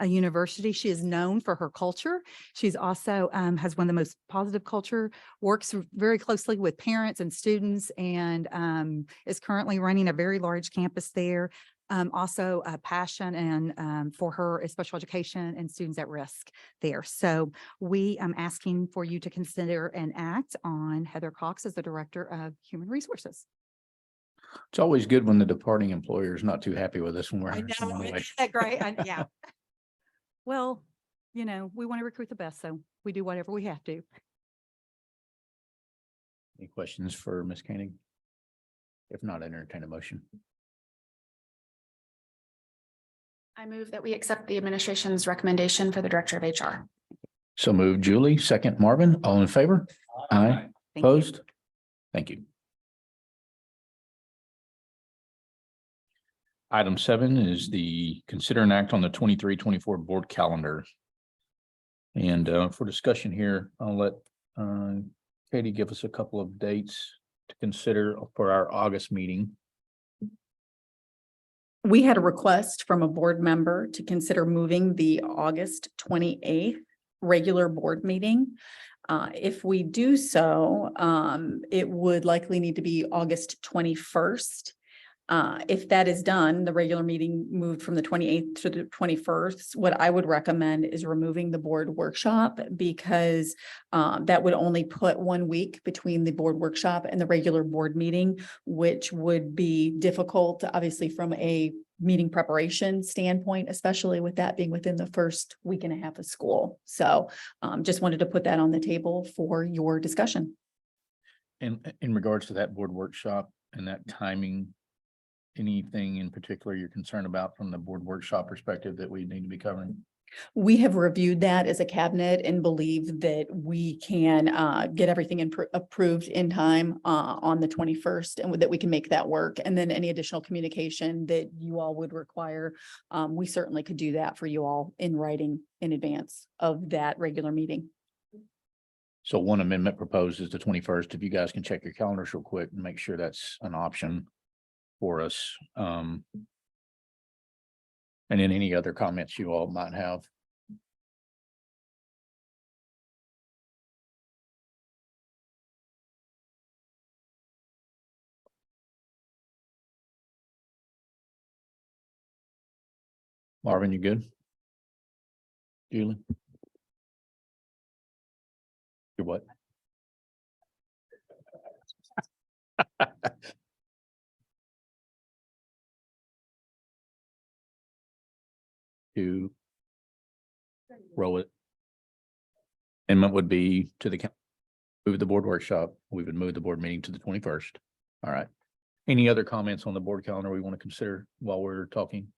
university. She is known for her culture. She's also has one of the most positive culture, works very closely with parents and students, and is currently running a very large campus there. Also a passion and for her is special education and students at risk there. So we am asking for you to consider and act on Heather Cox as the Director of Human Resources. It's always good when the departing employer is not too happy with us when we're I hiring someone know, away. isn't that great? Yeah. Well, you know, we want to recruit the best, so we do whatever we have to. Any questions for Ms. Koenig? If not, entertain a motion. I move that we accept the administration's recommendation for the Director of HR. So moved, Julie. Second, Marvin. All in favor? Aye. Thank you. Opposed? Thank you. Item 7 is the consider an act on the 23-24 board calendar. And for discussion here, I'll let Katie give us a couple of dates to consider for our August meeting. We had a request from a board member to consider moving the August 28th regular board meeting. If we do so, it would likely need to be August 21st. If that is done, the regular meeting moved from the 28th to the 21st. What I would recommend is removing the board workshop, because that would only put 1 week between the board workshop and the regular board meeting, which would be difficult, obviously, from a meeting preparation standpoint, especially with that being within the first week and a half of school. So just wanted to put that on the table for your discussion. And in regards to that board workshop and that timing, anything in particular you're concerned about from the board workshop perspective that we need to be covering? We have reviewed that as a cabinet and believe that we can get everything approved in time on the 21st, and that we can make that work. And then any additional communication that you all would require, we certainly could do that for you all in writing in advance of that regular meeting. So one amendment proposed is the 21st. If you guys can check your calendars real quick and make sure that's an option for us. And then any other comments you all might have. Marvin, you good? Julie? You're what? To roll it. Amendment would be to the move the board workshop. We would move the board meeting to the 21st. All right. Any other comments on the board calendar we want to consider while we're talking?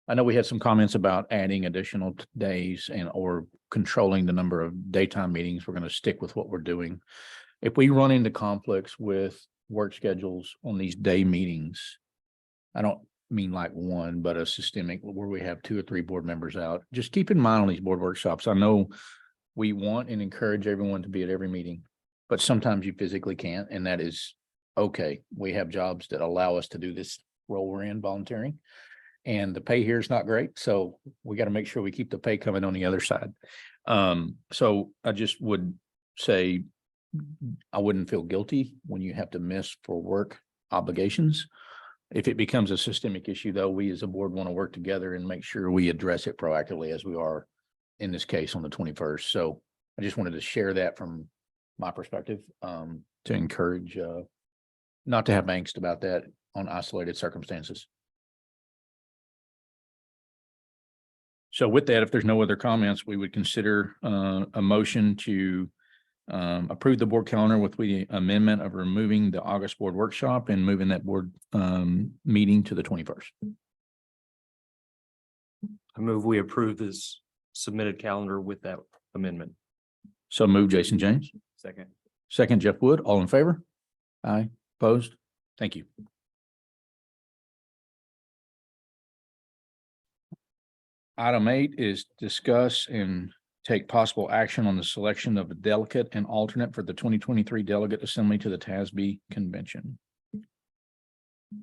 I know we had some comments about adding additional days and or controlling the number of daytime meetings. We're going to stick with what we're doing. If we run into conflicts with work schedules on these day meetings, I don't mean like one, but a systemic where we have 2 or 3 board members out. Just keep in mind on these board workshops. I know we want and encourage everyone to be at every meeting, but sometimes you physically can't, and that is okay. We have jobs that allow us to do this role we're in, volunteering, and the pay here is not great. So we got to make sure we keep the pay coming on the other side. So I just would say I wouldn't feel guilty when you have to miss for work obligations. If it becomes a systemic issue, though, we as a board want to work together and make sure we address it proactively, as we are in this case on the 21st. So I just wanted to share that from my perspective, to encourage not to have angst about that on isolated circumstances. So with that, if there's no other comments, we would consider a motion to approve the board calendar with the amendment of removing the August board workshop and moving that board meeting to the 21st. I move we approve this submitted calendar with that amendment. So move, Jason James. Second. Second, Jeff Wood. All in favor? Aye. Opposed? Thank you. Item 8 is discuss and take possible action on the selection of a delegate and alternate for the 2023 Delegate Assembly to the TASB Convention.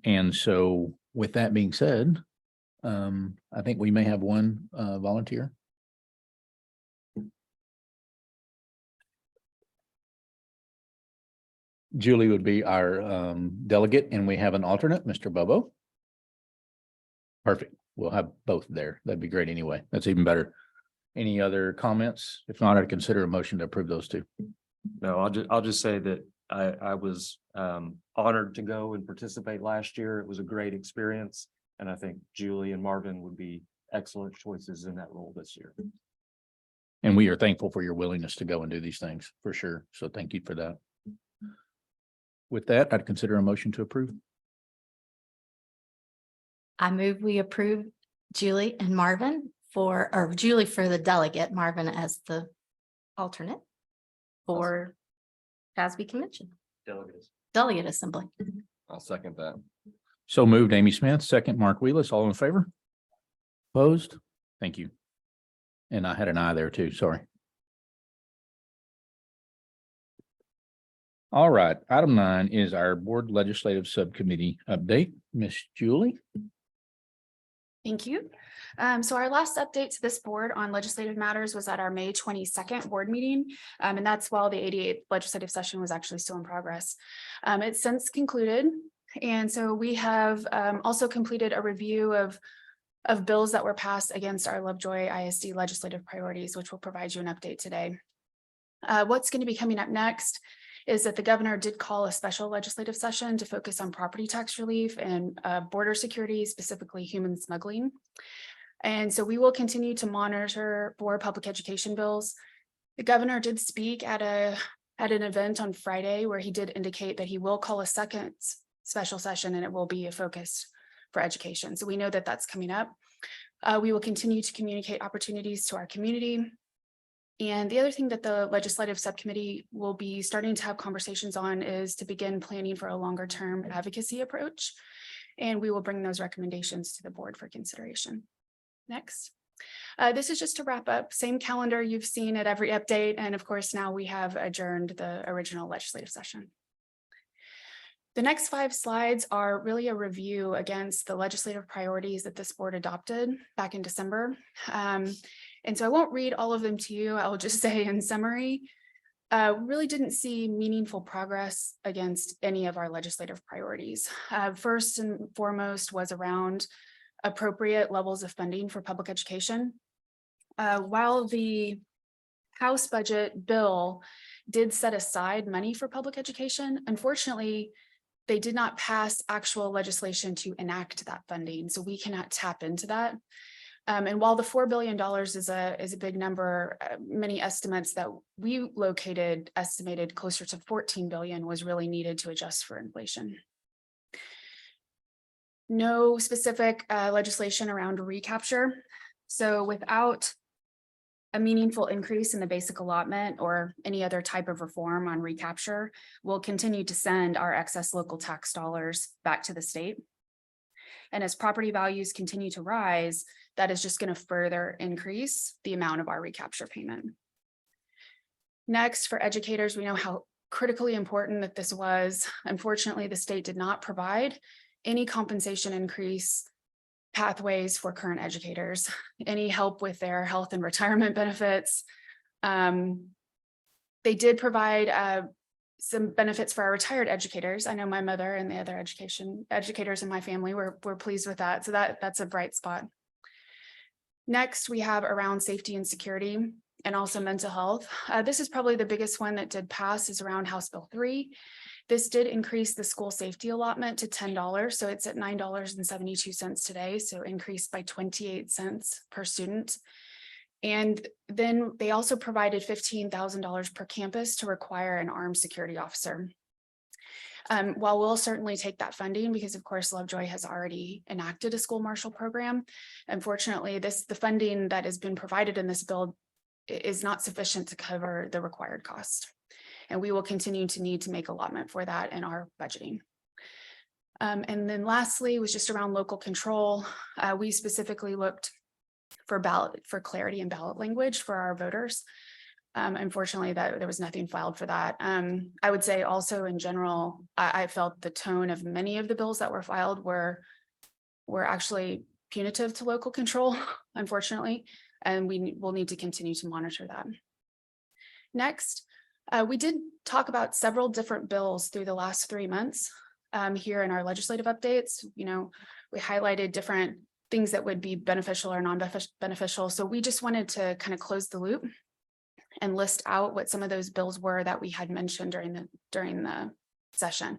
And so with that being said, I think we may have one volunteer. Julie would be our delegate, and we have an alternate, Mr. Bobo. Perfect. We'll have both there. That'd be great anyway. That's even better. Any other comments? If not, I'd consider a motion to approve those two. No, I'll just say that I was honored to go and participate last year. It was a great experience. And I think Julie and Marvin would be excellent choices in that role this year. And we are thankful for your willingness to go and do these things for sure. So thank you for that. With that, I'd consider a motion to approve. I move we approve Julie and Marvin or Julie for the delegate, Marvin as the alternate for CASB Convention, Delegates. Delegate Assembly. I'll second that. So moved, Amy Smith, second, Mark Wheelis, all in favor? Opposed? Thank you. And I had an eye there too, sorry. All right, item 9 is our Board Legislative Subcommittee update. Miss Julie? Thank you. So our last update to this board on legislative matters was at our May 22nd board meeting. And that's while the 88th legislative session was actually still in progress. It's since concluded. And so we have also completed a review of bills that were passed against our Lovejoy ISD legislative priorities, which will provide you an update today. What's going to be coming up next is that the governor did call a special legislative session to focus on property tax relief and border security, specifically human smuggling. And so we will continue to monitor for public education bills. The governor did speak at an event on Friday where he did indicate that he will call a second special session and it will be a focus for education. So we know that that's coming up. We will continue to communicate opportunities to our community. And the other thing that the legislative subcommittee will be starting to have conversations on is to begin planning for a longer term advocacy approach. And we will bring those recommendations to the board for consideration. Next. This is just to wrap up, same calendar you've seen at every update. And of course, now we have adjourned the original legislative session. The next 5 slides are really a review against the legislative priorities that this board adopted back in December. And so I won't read all of them to you. I'll just say in summary, really didn't see meaningful progress against any of our legislative priorities. First and foremost was around appropriate levels of funding for public education. While the House budget bill did set aside money for public education, unfortunately, they did not pass actual legislation to enact that funding. So we cannot tap into that. And while the $4 billion is a big number, many estimates that we located estimated closer to 14 billion was really needed to adjust for inflation. No specific legislation around recapture. So without a meaningful increase in the basic allotment or any other type of reform on recapture, we'll continue to send our excess local tax dollars back to the state. And as property values continue to rise, that is just going to further increase the amount of our recapture payment. Next, for educators, we know how critically important that this was. Unfortunately, the state did not provide any compensation increase pathways for current educators, any help with their health and retirement benefits. They did provide some benefits for our retired educators. I know my mother and the other educators in my family were pleased with that. So that's a bright spot. Next, we have around safety and security and also mental health. This is probably the biggest one that did pass is around House Bill 3. This did increase the school safety allotment to $10. So it's at $9.72 today. So increased by 28 cents per student. And then they also provided $15,000 per campus to require an armed security officer. While we'll certainly take that funding because of course Lovejoy has already enacted a school marshal program. Unfortunately, the funding that has been provided in this bill is not sufficient to cover the required cost. And we will continue to need to make allotment for that in our budgeting. And then lastly was just around local control. We specifically looked for clarity and ballot language for our voters. Unfortunately, there was nothing filed for that. I would say also in general, I felt the tone of many of the bills that were filed were actually punitive to local control, unfortunately, and we will need to continue to monitor that. Next, we did talk about several different bills through the last 3 months here in our legislative updates. You know, we highlighted different things that would be beneficial or non-beneficial. So we just wanted to kind of close the loop and list out what some of those bills were that we had mentioned during the session.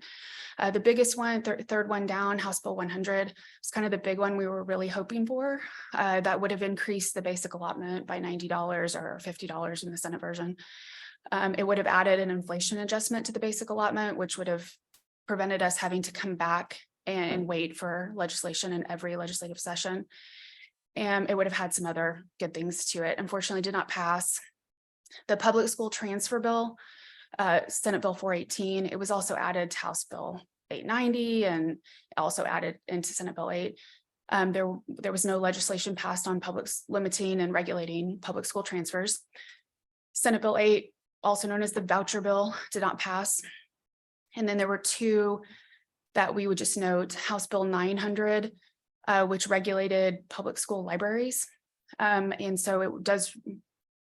The biggest one, third one down, House Bill 100, was kind of the big one we were really hoping for. That would have increased the basic allotment by $90 or $50 in the Senate version. It would have added an inflation adjustment to the basic allotment, which would have prevented us having to come back and wait for legislation in every legislative session. And it would have had some other good things to it. Unfortunately, did not pass. The public school transfer bill, Senate Bill 418, it was also added to House Bill 890 and also added into Senate Bill 8. There was no legislation passed on limiting and regulating public school transfers. Senate Bill 8, also known as the voucher bill, did not pass. And then there were two that we would just note, House Bill 900, which regulated public school libraries. And so it does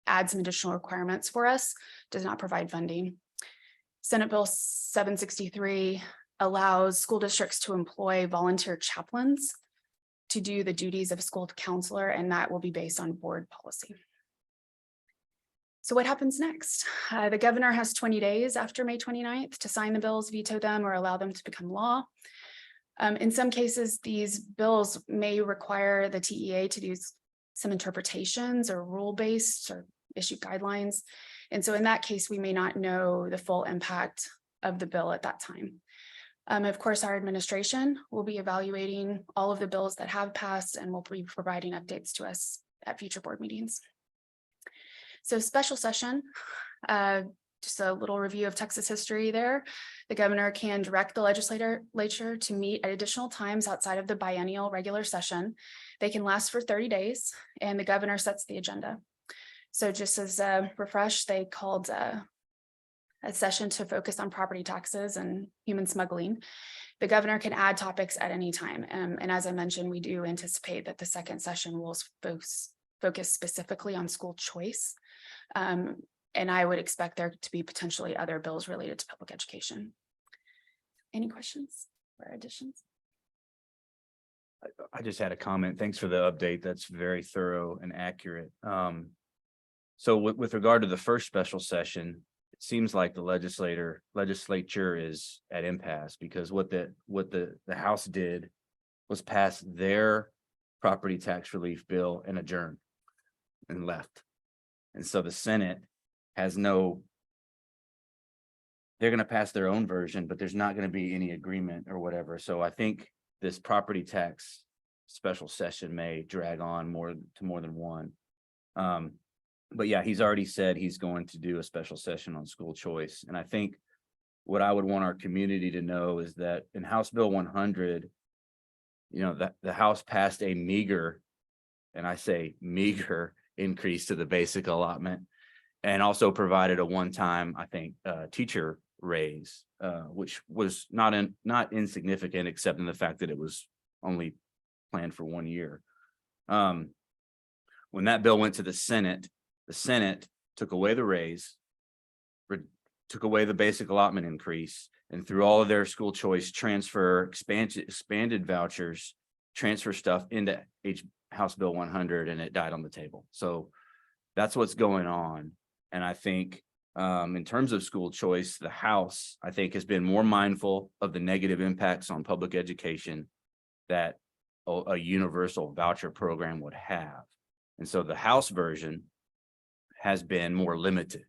add some additional requirements for us, does not provide funding. Senate Bill 763 allows school districts to employ volunteer chaplains to do the duties of a school counselor, and that will be based on board policy. So what happens next? The governor has 20 days after May 29th to sign the bills, veto them, or allow them to become law. In some cases, these bills may require the TEA to do some interpretations or rule-based or issue guidelines. And so in that case, we may not know the full impact of the bill at that time. Of course, our administration will be evaluating all of the bills that have passed and will be providing updates to us at future board meetings. So special session, just a little review of Texas history there. The governor can direct the legislature to meet at additional times outside of the biennial regular session. They can last for 30 days and the governor sets the agenda. So just as a refresh, they called a session to focus on property taxes and human smuggling. The governor can add topics at any time. And as I mentioned, we do anticipate that the second session will focus specifically on school choice. And I would expect there to be potentially other bills related to public education. Any questions or additions? I just had a comment. Thanks for the update. That's very thorough and accurate. So with regard to the first special session, it seems like the legislature is at impasse because what the House did was pass their property tax relief bill and adjourn and left. And so the Senate has they're going to pass their own version, but there's not going to be any agreement or whatever. So I think this property tax special session may drag on more than one. But yeah, he's already said he's going to do a special session on school choice. And I think what I would want our community to know is that in House Bill 100, that the House passed a meager, and I say meager, increase to the basic allotment, and also provided a one-time, I think, teacher raise, which was not insignificant, except in the fact that it was only planned for 1 year. When that bill went to the Senate took away the raise, took away the basic allotment increase, and through all of their school choice transfer, expanded vouchers, transfer stuff into House Bill 100, and it died on the table. So that's what's going on. And I think in terms of school choice, the House, I think, has been more mindful of the negative impacts on public education that a universal voucher program would have. And so the House version has been more limited.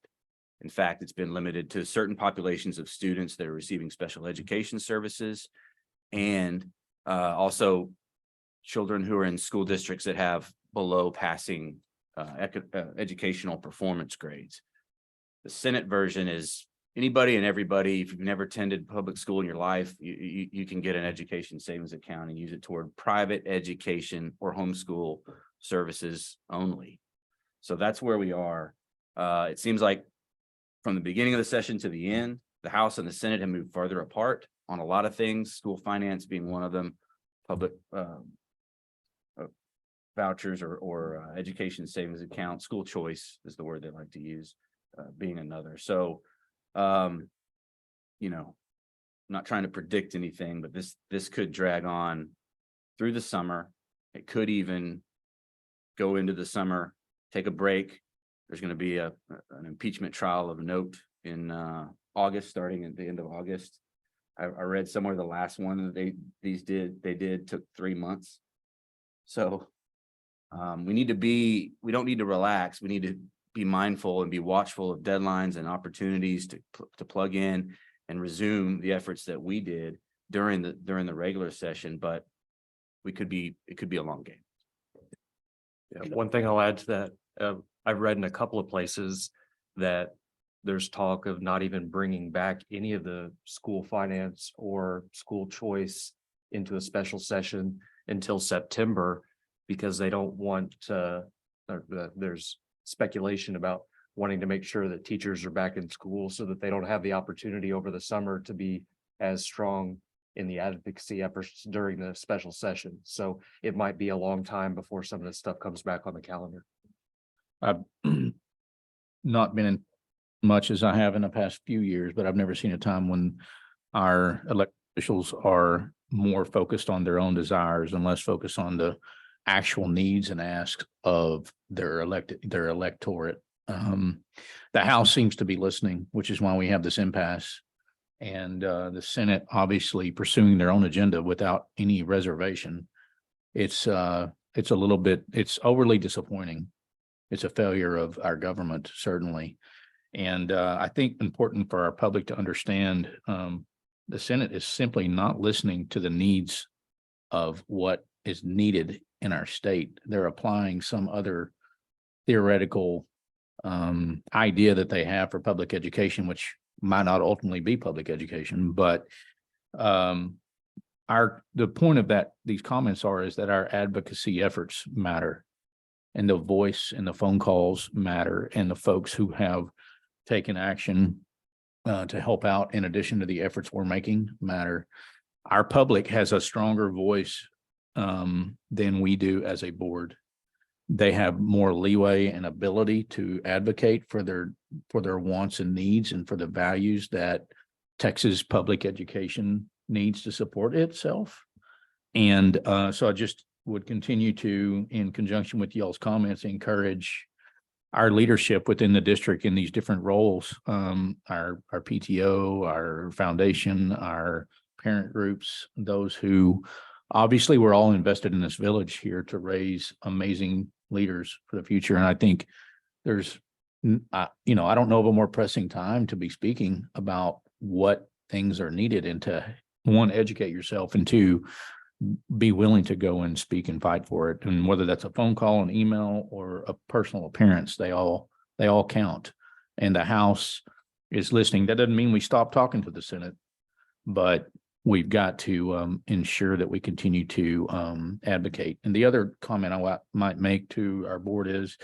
In fact, it's been limited to certain populations of students that are receiving special education services, and also children who are in school districts that have below passing educational performance grades. The Senate version is anybody and everybody. If you've never attended public school in your life, you can get an education savings account and use it toward private education or homeschool services only. So that's where we are. It seems like from the beginning of the session to the end, the House and the Senate have moved farther apart on a lot of things, school finance being one of them, public vouchers or education savings account, school choice is the word they like to use, being another. So, you know, not trying to predict anything, but this could drag on through the summer. It could even go into the summer, take a break. There's going to be an impeachment trial of note in August, starting at the end of August. I read somewhere the last one that they did took 3 months. So we don't need to relax. We need to be mindful and be watchful of deadlines and opportunities to plug in and resume the efforts that we did during the regular session, but it could be a long game. Yeah, one thing I'll add to that, I've read in a couple of places that there's talk of not even bringing back any of the school finance or school choice into a special session until September, because they don't want there's speculation about wanting to make sure that teachers are back in school so that they don't have the opportunity over the summer to be as strong in the advocacy efforts during the special session. So it might be a long time before some of this stuff comes back on the calendar. I've not been in much as I have in the past few years, but I've never seen a time when our elected officials are more focused on their own desires and less focused on the actual needs and asks of their electorate. The House seems to be listening, which is why we have this impasse. And the Senate obviously pursuing their own agenda without any reservation. It's overly disappointing. It's a failure of our government, certainly. And I think important for our public to understand, the Senate is simply not listening to the needs of what is needed in our state. They're applying some other theoretical idea that they have for public education, which might not ultimately be public education. But the point of these comments is that our advocacy efforts matter, and the voice and the phone calls matter, and the folks who have taken action to help out in addition to the efforts we're making matter. Our public has a stronger voice than we do as a board. They have more leeway and ability to advocate for their wants and needs and for the values that Texas public education needs to support itself. And so I just would continue to, in conjunction with y'all's comments, encourage our leadership within the district in these different roles, our PTO, our foundation, our parent groups, those who obviously we're all invested in this village here to raise amazing leaders for the future. And I think there's, I don't know of a more pressing time to be speaking about what things are needed and to, one, educate yourself, and two, be willing to go and speak and fight for it. And whether that's a phone call, an email, or a personal appearance, they all count. And the House is listening. That doesn't mean we stop talking to the Senate, but we've got to ensure that we continue to advocate. And the other comment I might make to our board is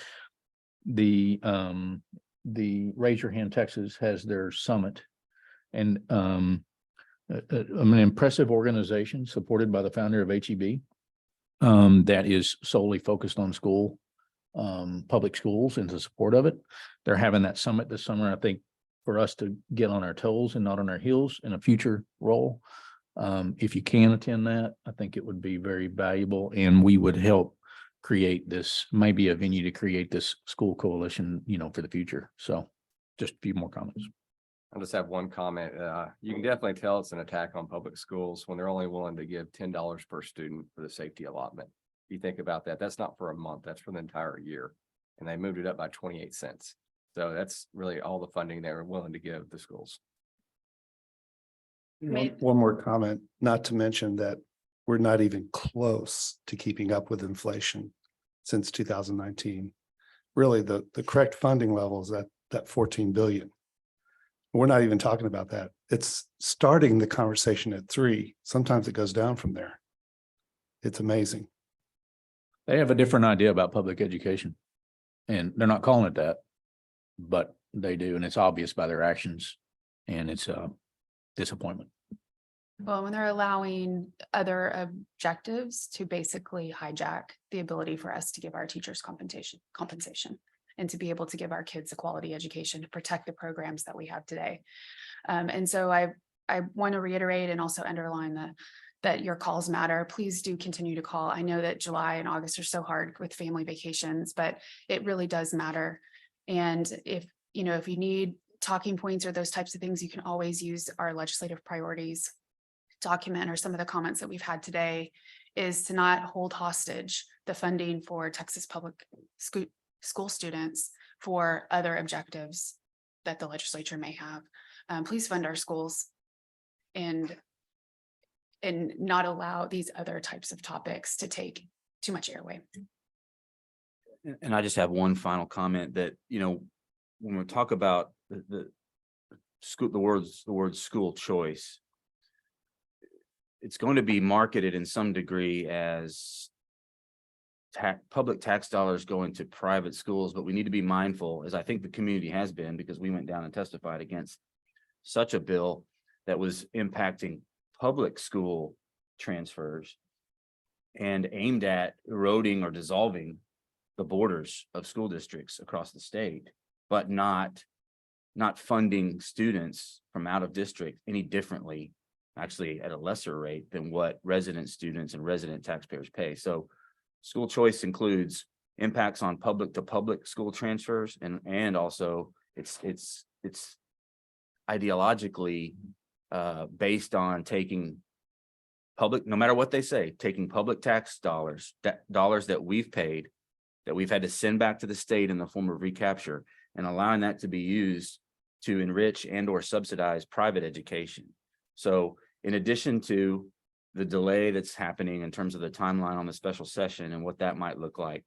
the Raise Your Hand Texas has their summit, and an impressive organization supported by the founder of HEB that is solely focused on public schools and the support of it. They're having that summit this summer. I think for us to get on our toes and not on our heels in a future role. If you can attend that, I think it would be very valuable, and we would help create this, maybe a venue to create this school coalition, for the future. So just a few more comments. I'll just have one comment. You can definitely tell it's an attack on public schools when they're only willing to give $10 per student for the safety allotment. If you think about that, that's not for a month, that's for the entire year. And they moved it up by 28 cents. So that's really all the funding they were willing to give the schools. One more comment, not to mention that we're not even close to keeping up with inflation since 2019. Really, the correct funding level is that 14 billion. We're not even talking about that. It's starting the conversation at 3. Sometimes it goes down from there. It's amazing. They have a different idea about public education, and they're not calling it that, but they do. And it's obvious by their actions, and it's a disappointment. Well, when they're allowing other objectives to basically hijack the ability for us to give our teachers compensation and to be able to give our kids a quality education to protect the programs that we have today. And so I want to reiterate and also underline that your calls matter. Please do continue to call. I know that July and August are so hard with family vacations, but it really does matter. And if you need talking points or those types of things, you can always use our legislative priorities document, or some of the comments that we've had today, is to not hold hostage the funding for Texas public school students for other objectives that the legislature may have. Please fund our schools and not allow these other types of topics to take too much airway. And I just have one final comment that, when we talk about the word school choice, it's going to be marketed in some degree as public tax dollars going to private schools, but we need to be mindful, as I think the community has been, because we went down and testified against such a bill that was impacting public school transfers and aimed at eroding or dissolving the borders of school districts across the state, but not funding students from out of district any differently, actually at a lesser rate than what resident students and resident taxpayers pay. So school choice includes impacts on public to public school transfers, and also it's ideologically based on taking public, no matter what they say, taking public tax dollars, dollars that we've paid, that we've had to send back to the state in the form of recapture, and allowing that to be used to enrich and or subsidize private education. So in addition to the delay that's happening in terms of the timeline on the special session and what that might look like,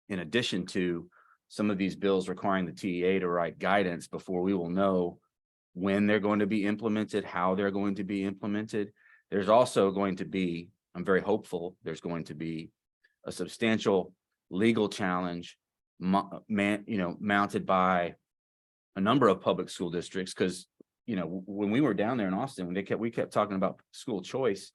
in addition to some of these bills requiring the TEA to write guidance before we will know when they're going to be implemented, how they're going to be implemented, there's also going to be, I'm very hopeful, there's going to be a substantial legal challenge mounted by a number of public school districts, because when we were down there in Austin, we kept talking about school choice,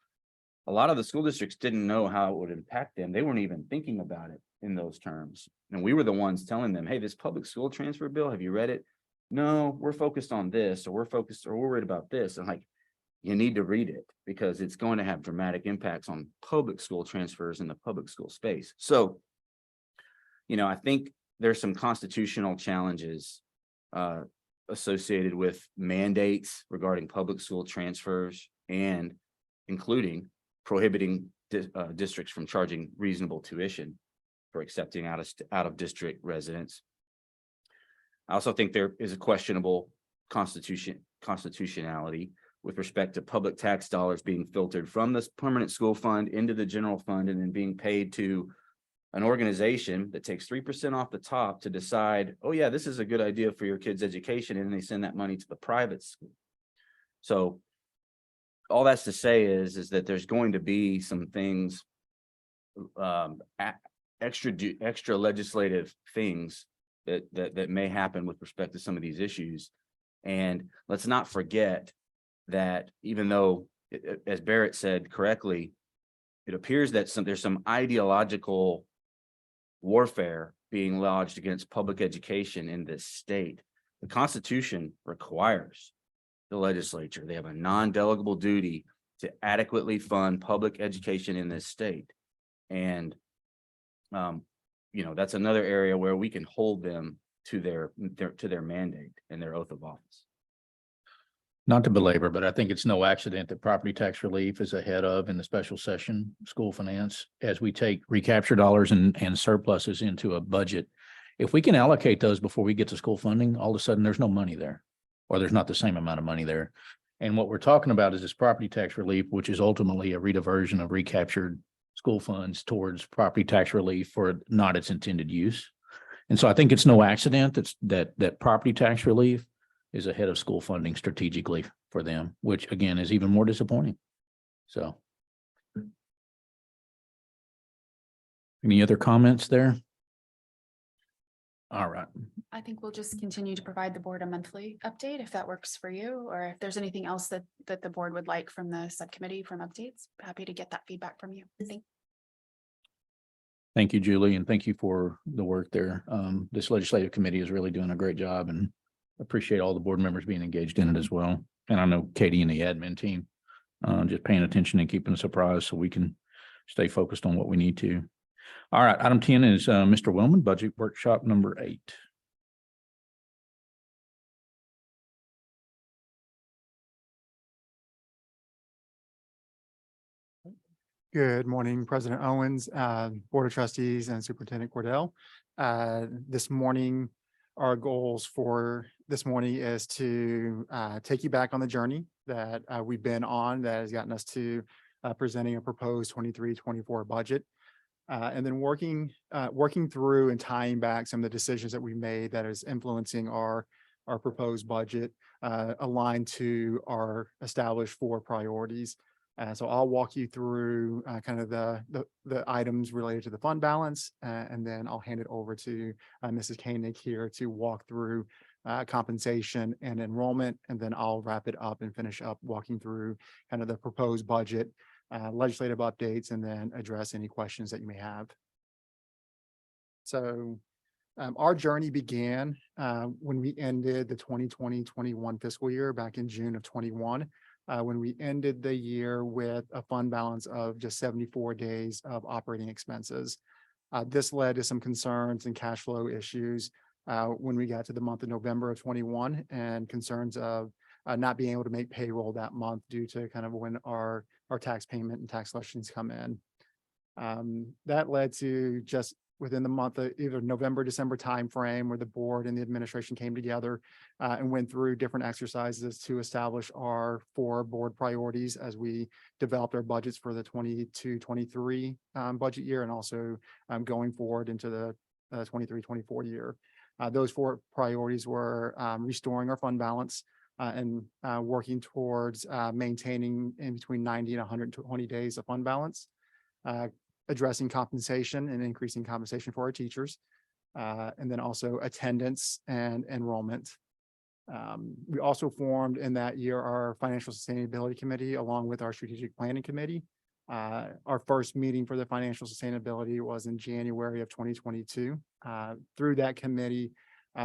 a lot of the school districts didn't know how it would impact them. They weren't even thinking about it in those terms. And we were the ones telling them, hey, this public school transfer bill, have you read it? No, we're focused on this, or we're worried about this. And like, you need to read it, because it's going to have dramatic impacts on public school transfers in the public school space. So, I think there's some constitutional challenges associated with mandates regarding public school transfers, and including prohibiting districts from charging reasonable tuition for accepting out of district residents. I also think there is a questionable constitutionality with respect to public tax dollars being filtered from this permanent school fund into the general fund and then being paid to an organization that takes 3% off the top to decide, oh yeah, this is a good idea for your kid's education, and they send that money to the private school. So all that's to say is that there's going to be some things, extra legislative things that may happen with respect to some of these issues. And let's not forget that even though, as Barrett said correctly, it appears that there's some ideological warfare being lodged against public education in this state. The Constitution requires the legislature, they have a non-delegable duty to adequately fund public education in this state. And that's another area where we can hold them to their mandate and their oath of office. Not to belabor, but I think it's no accident that property tax relief is ahead of in the special session, school finance, as we take recapture dollars and surpluses into a budget. If we can allocate those before we get to school funding, all of a sudden there's no money there, or there's not the same amount of money there. And what we're talking about is this property tax relief, which is ultimately a rediversion of recaptured school funds towards property tax relief for not its intended use. And so I think it's no accident that property tax relief is ahead of school funding strategically for them, which again is even more disappointing. So. Any other comments there? All right, I think we'll just continue to provide the board a monthly update if that works for you, or if there's anything else that the board would like from the subcommittee from updates. Happy to get that feedback from you. Thank you, Julie, and thank you for the work there. This legislative committee is really doing a great job and appreciate all the board members being engaged in it as well. And I know Katie and the admin team, just paying attention and keeping us apprised so we can stay focused on what we need to. All right, item 10 is Mr. Wellman, budget workshop number 8. Good morning, President Owens, Board of Trustees and Superintendent Cordell. This morning, our goals for this morning is to take you back on the journey that we've been on that has gotten us to presenting a proposed 23-24 budget. And then working through and tying back some of the decisions that we made that is influencing our proposed budget aligned to our established 4 priorities. So I'll walk you through kind of the items related to the fund balance, and then I'll hand it over to Mrs. Koenig here to walk through compensation and enrollment, and then I'll wrap it up and finish up walking through kind of the proposed budget, legislative updates, and then address any questions that you may have. So our journey began when we ended the 2020-21 fiscal year back in June of 21. When we ended the year with a fund balance of just 74 days of operating expenses. This led to some concerns and cash flow issues when we got to the month of November of 21, and concerns of not being able to make payroll that month due to kind of when our tax payment and tax collections come in. That led to just within the month of either November, December timeframe where the board and the administration came together and went through different exercises to establish our 4 board priorities as we developed our budgets for the 22-23 budget year, and also going forward into the 23-24 year. Those 4 priorities were restoring our fund balance and working towards maintaining in between 90 and 120 days of fund balance, addressing compensation and increasing compensation for our teachers, and then also attendance and enrollment. We also formed in that year our Financial Sustainability Committee along with our Strategic Planning Committee. Our first meeting for the financial sustainability was in January of 2022. Through that committee,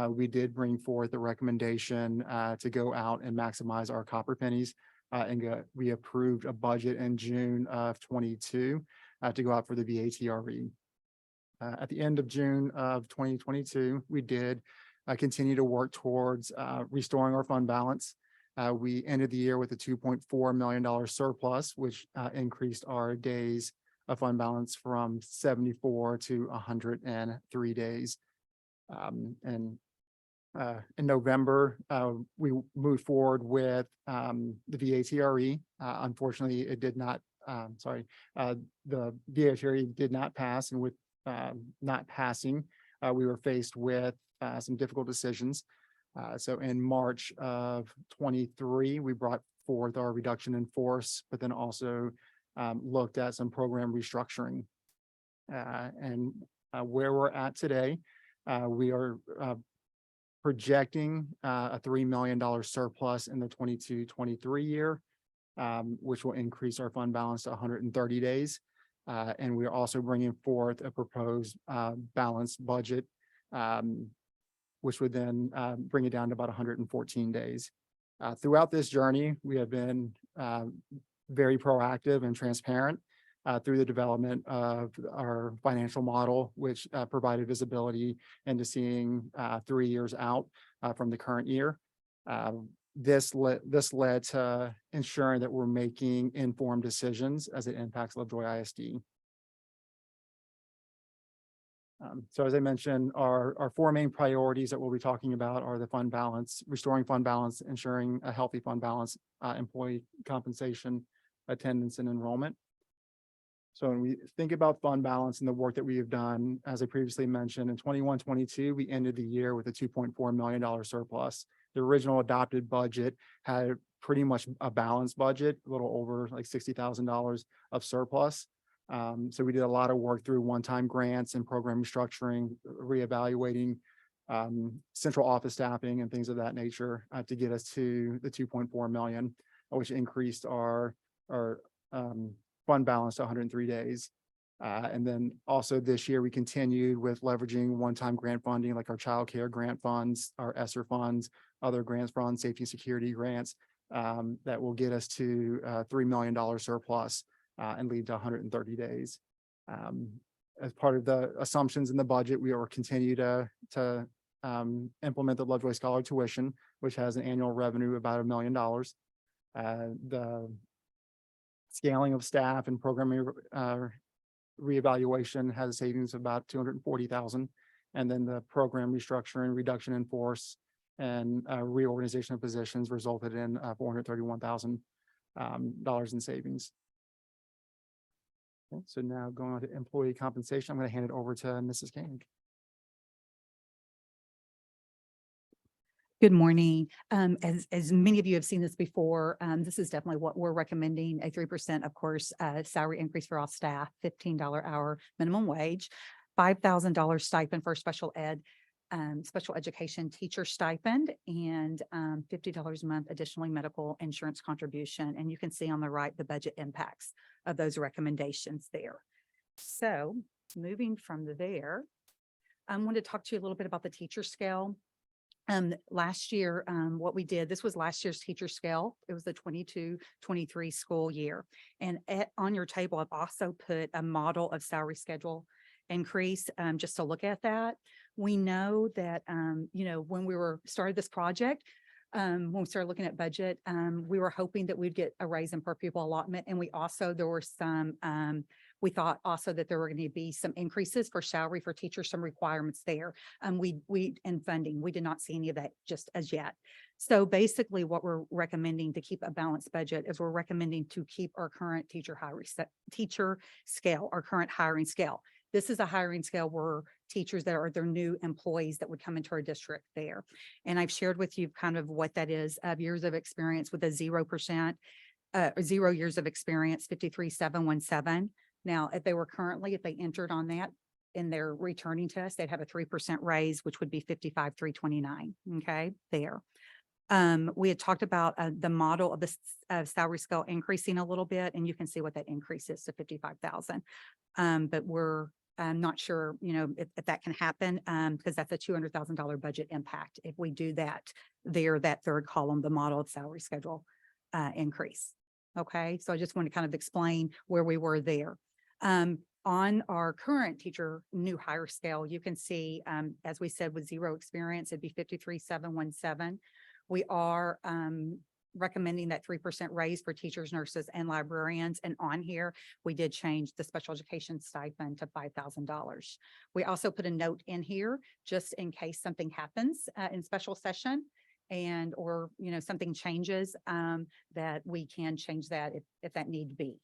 we did bring forth a recommendation to go out and maximize our copper pennies. We approved a budget in June of 22 to go out for the VATRE. At the end of June of 2022, we did continue to work towards restoring our fund balance. We ended the year with a $2.4 million surplus, which increased our days of fund balance from 74 to 103 days. In November, we moved forward with the VATRE. Unfortunately, it did not, the VATRE did not pass, and with not passing, we were faced with some difficult decisions. So in March of 23, we brought forth our reduction in force, but then also looked at some program restructuring. And where we're at today, we are projecting a $3 million surplus in the 22-23 year, which will increase our fund balance to 130 days. And we're also bringing forth a proposed balanced budget, which would then bring it down to about 114 days. Throughout this journey, we have been very proactive and transparent through the development of our financial model, which provided visibility into seeing 3 years out from the current year. This led to ensuring that we're making informed decisions as it impacts Lovejoy ISD. So as I mentioned, our 4 main priorities that we'll be talking about are the fund balance, restoring fund balance, ensuring a healthy fund balance, employee compensation, attendance, and enrollment. So when we think about fund balance and the work that we have done, as I previously mentioned, in 21-22, we ended the year with a $2.4 million surplus. The original adopted budget had pretty much a balanced budget, a little over like $60,000 of surplus. So we did a lot of work through one-time grants and program restructuring, reevaluating central office staffing and things of that nature, to get us to the 2.4 million, which increased our fund balance to 103 days. And then also this year, we continued with leveraging one-time grant funding, like our childcare grant funds, our ESSER funds, other grants funds, safety and security grants, that will get us to $3 million surplus and lead to 130 days. As part of the assumptions in the budget, we will continue to implement the Lovejoy Scholar tuition, which has an annual revenue of about $1 million. The scaling of staff and programming reevaluation has a savings of about 240,000. And then the program restructuring, reduction in force, and reorganization of positions resulted in $431,000 in savings. Okay, so now going on to employee compensation, I'm going to hand it over to Mrs. Koenig. Good morning. As many of you have seen this before, this is definitely what we're recommending, a 3%, of course, salary increase for all staff, $15 hour minimum wage, $5,000 stipend for special education teacher stipend, and $50 a month additionally medical insurance contribution. And you can see on the right the budget impacts of those recommendations there. So moving from there, I want to talk to you a little bit about the teacher scale. Last year, what we did, this was last year's teacher scale. It was the 22-23 school year. And on your table, I've also put a model of salary schedule increase, just to look at that. We know that, when we started this project, when we started looking at budget, we were hoping that we'd get a raise in per pupil allotment. And we thought also that there were going to be some increases for salary for teachers, some requirements there. And funding, we did not see any of that just as yet. So basically what we're recommending to keep a balanced budget is we're recommending to keep our current teacher scale, our current hiring scale. This is a hiring scale where teachers that are their new employees that would come into our district there. And I've shared with you kind of what that is of years of experience with a 0%, 0 years of experience, 53,717. Now, if they entered on that and they're returning to us, they'd have a 3% raise, which would be 55,329. Okay, there. We had talked about the model of the salary scale increasing a little bit, and you can see what that increase is to 55,000. But we're not sure, if that can happen, because that's a $200,000 budget impact. If we do that there, that third column, the model of salary schedule increase. Okay, so I just want to kind of explain where we were there. On our current teacher new hire scale, you can see, as we said, with 0 experience, it'd be 53,717. We are recommending that 3% raise for teachers, nurses, and librarians. And on here, we did change the special education stipend to $5,000. We also put a note in here just in case something happens in special session or something changes, that we can change that if that need be.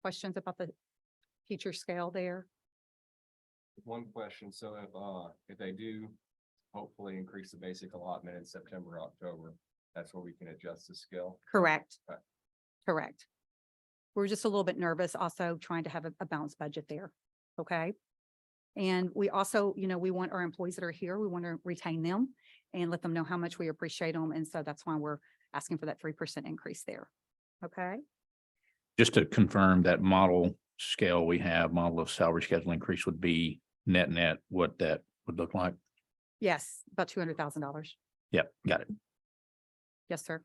Questions about the teacher scale there? One question, so if they do hopefully increase the basic allotment in September, October, that's where we can adjust the scale? Correct. Okay. Correct. We're just a little bit nervous also trying to have a balanced budget there. Okay. And we also, we want our employees that are here, we want to retain them and let them know how much we appreciate them. And so that's why we're asking for that 3% increase there. Okay. Just to confirm that model scale model of salary schedule increase would be net, what that would look like. Yes, about $200,000. Yep, got it. Yes, sir.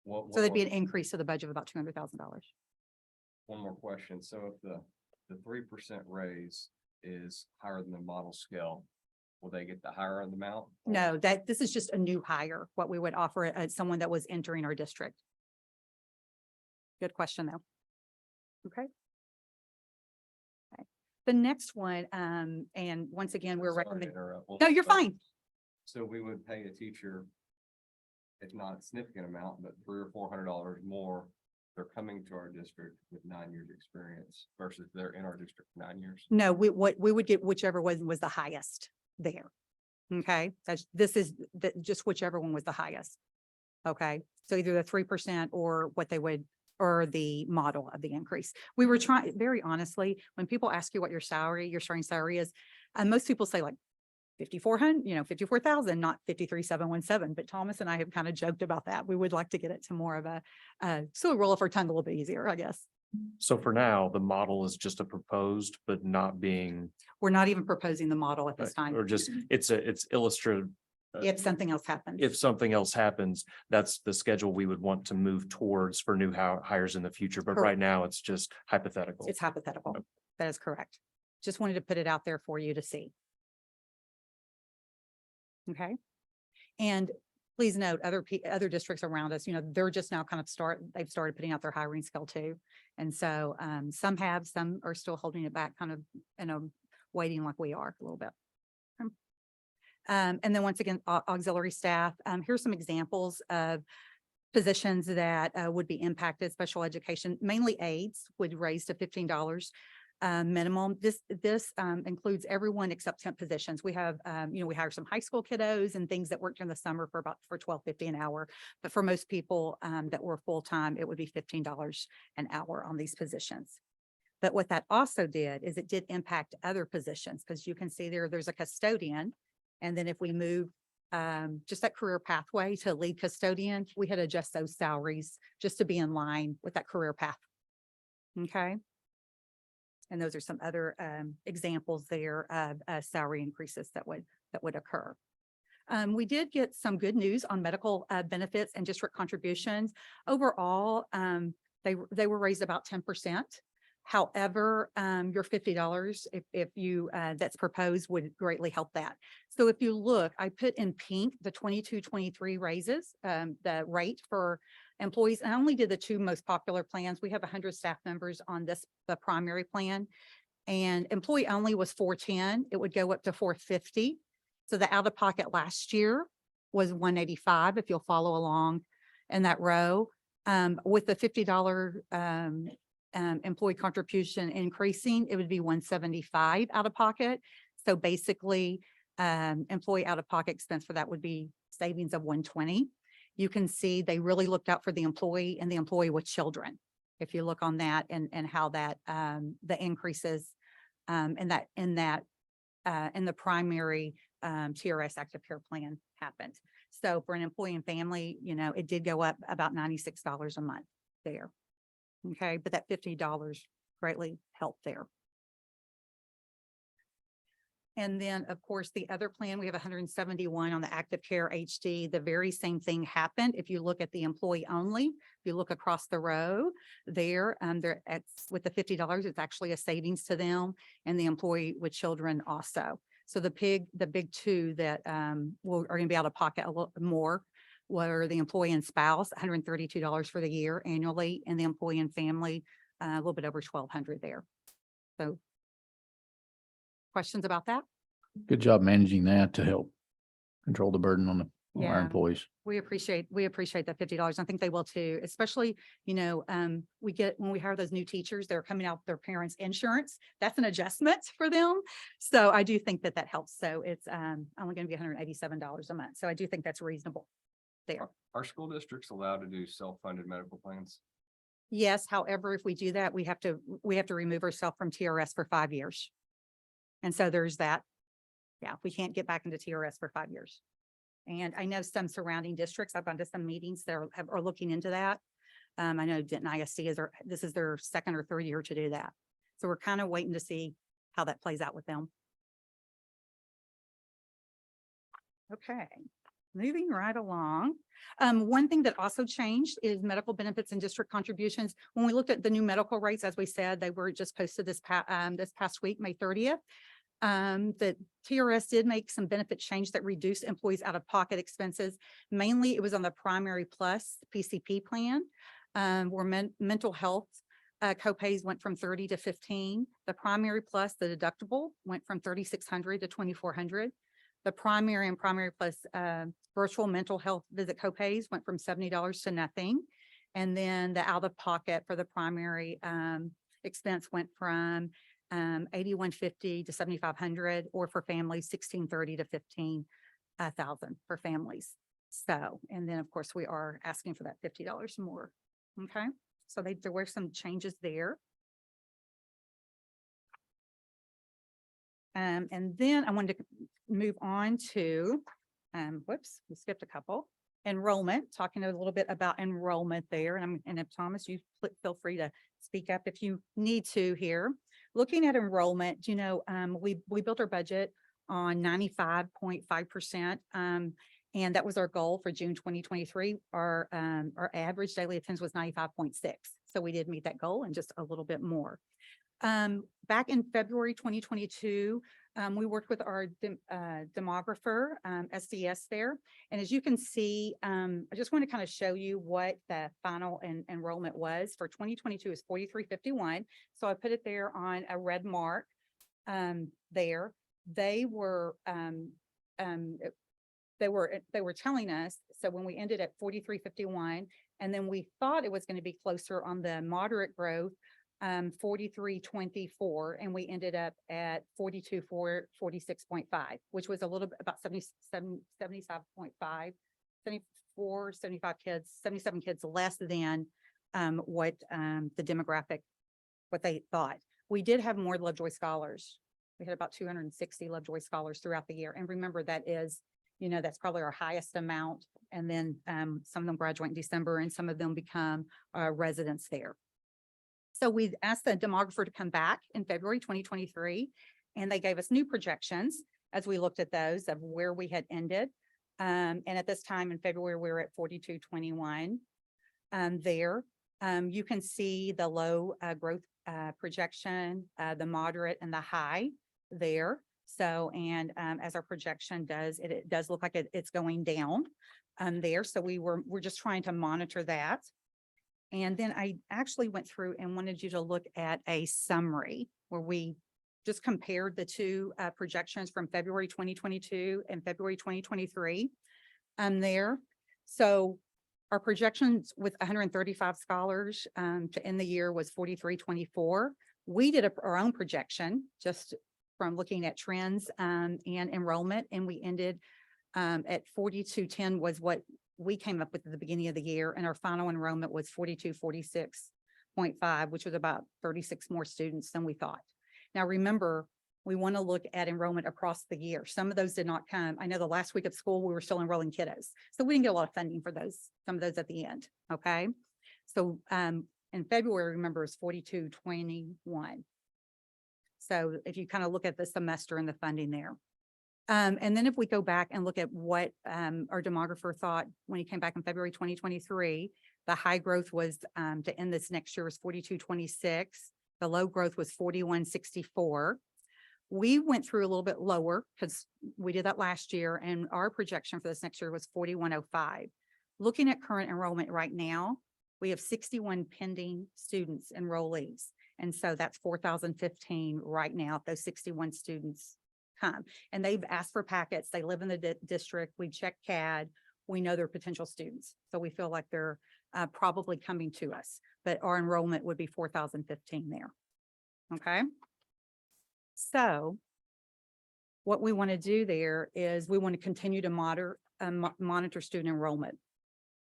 So So there'd be an increase to the budget of about $200,000. One more question. So if the 3% raise is higher than the model scale, will they get the higher amount? No, this is just a new hire, what we would offer someone that was entering our district. Good question, though. Okay. The next one, and once again, we're Sorry to recommending. interrupt. No, you're fine. So we would pay a teacher, if not a significant amount, but $300 or $400 more. They're coming to our district with 9 years experience versus they're in our district 9 years. No, we would get whichever one was the highest there. Okay, this is just whichever one was the highest. Okay, so either the 3% or what they would, or the model of the increase. We were trying, very honestly, when people ask you what your starting salary is, and most people say like 5,400, 54,000, not 53,717. But Thomas and I have kind of joked about that. We would like to get it to more of so it roll off our tongue a little bit easier, I guess. So for now, the model is just a proposed, but not being, We're not even proposing the model at this time. or just, it's illustrative. If something else happens. If something else happens, that's the schedule we would want to move towards for new hires in the future. But Correct. right now, it's just hypothetical. It's hypothetical. That is correct. Just wanted to put it out there for you to see. Okay. And please note, other districts around us, they're just now they've started putting out their hiring scale too. And so some are still holding it back, kind of, waiting like we are a little bit. And then once again, auxiliary staff, here's some examples of positions that would be impacted. Special education, mainly aides, would raise to $15 minimum. This includes everyone except temp positions. We have, we hire some high school kiddos and things that work during the summer for $12.50 an hour. But for most people that were full-time, it would be $15 an hour on these positions. But what that also did is it did impact other positions, because you can see there's a custodian. And then if we move just that career pathway to lead custodian, we had to adjust those salaries just to be in line with that career path. Okay. And those are some other examples there of salary increases that would occur. We did get some good news on medical benefits and district contributions. Overall, they were raised about 10%. However, your $50 if you that's proposed would greatly help that. So if you look, I put in pink the 22-23 raises, the rate for employees. I only did the two most popular plans. We have 100 staff members on the primary plan, and employee only was $410. It would go up to $450. So the out of pocket last year was $185. If you'll follow along in that row, with the $50 employee contribution increasing, it would be $175 out of pocket. So basically, employee out of pocket expense for that would be savings of $120. You can see they really looked out for the employee and the employee with children. If you look on that and how that the increases in the primary TRS active care plan happened. So for an employee and family, it did go up about $96 a month there. Okay, but that $50 greatly helped there. And then, of course, the other plan, we have 171 on the active care HD. The very same thing happened. If you look at the employee only, if you look across the row there, with the $50, it's actually a savings to them, and the employee with children also. So the big two that are going to be out of pocket a little more were the employee and spouse, $132 for the year annually, and the employee and family, a little bit over $1,200 there. So questions about that? Good job managing that to help control the burden on our Yeah. employees. We appreciate that $50. I think they will too, especially, when we hire those new teachers, they're coming out with their parents' insurance. That's an adjustment for them. So I do think that helps. So it's only going to be $187 a month. So I do think that's reasonable there. Are school districts allowed to do self-funded medical plans? Yes. However, if we do that, we have to remove ourselves from TRS for 5 years. And so there's that. Yeah, we can't get back into TRS for 5 years. And I know some surrounding districts, I've gone to some meetings that are looking into that. I know Denton ISD this is their second or third year to do that. So we're kind of waiting to see how that plays out with them. Okay, moving right along. One thing that also changed is medical benefits and district contributions. When we looked at the new medical rates, as we said, they were just posted this past week, May 30th. The TRS did make some benefit change that reduced employees out of pocket expenses. Mainly it was on the primary plus PCP plan, where mental health copays went from 30 to 15. The primary plus, the deductible went from 3,600 to 2,400. The primary and primary plus virtual mental health visit copays went from $70 to nothing. And then the out of pocket for the primary expense went from $8,150 to $7,500, or for families, $1,630 to $15,000 for families. So, and then of course we are asking for that $50 more. Okay, so there were some changes there. And then I wanted to move on to, whoops, we skipped a couple. Enrollment, talking a little bit about enrollment there. And if Thomas, you feel free to speak up if you need to here. Looking at enrollment, we built our budget on 95.5%. And that was our goal for June 2023. Our average daily attendance was 95.6. So we did meet that goal and just a little bit more. Back in February 2022, we worked with our demographer, SDS there. And as you can see, I just want to kind of show you what the final enrollment was for 2022 is 4351. So I put it there on a red mark there. They were telling us, so when we ended at 4351, and then we thought it was going to be closer on the moderate growth, 4324, and we ended up at 46.5, which was a little bit about 77 75.5 74 75 kids, 77 kids less than what the demographic, what they thought. We did have more Lovejoy scholars. We had about 260 Lovejoy scholars throughout the year, and remember that is, that's probably our highest amount, and then some of them graduate in December and some of them become residents there. So we asked the demographer to come back in February 2023, and they gave us new projections as we looked at those of where we had ended. And at this time in February, we were at 4221 there. You can see the low growth projection, the moderate and the high there. So, and as our projection does, it does look like it's going down there. So we're just trying to monitor that. And then I actually went through and wanted you to look at a summary where we just compared the two projections from February 2022 and February 2023 there. So our projections with 135 scholars to end the year was 4324. We did our own projection just from looking at trends and enrollment, and we ended at 4210 was what we came up with at the beginning of the year, and our final enrollment was 4246.5, which was about 36 more students than we thought. Now, remember, we want to look at enrollment across the year. Some of those did not come. I know the last week of school, we were still enrolling kiddos, so we didn't get a lot of funding for those, some of those at the end, okay? So in February, remember, is 4221. So if you kind of look at the semester and the funding there. And then if we go back and look at what our demographer thought when he came back in February 2023, the high growth was to end this next year was 4226. The low growth was 4164. We went through a little bit lower because we did that last year, and our projection for this next year was 4105. Looking at current enrollment right now, we have 61 pending students, enrollees. And so that's 4,015 right now, if those 61 students come. And they've asked for packets. They live in the district. We check CAD. We know they're potential students. So we feel like they're probably coming to us, but our enrollment would be 4,015 there. Okay. So what we want to do there is we want to continue to monitor student enrollment.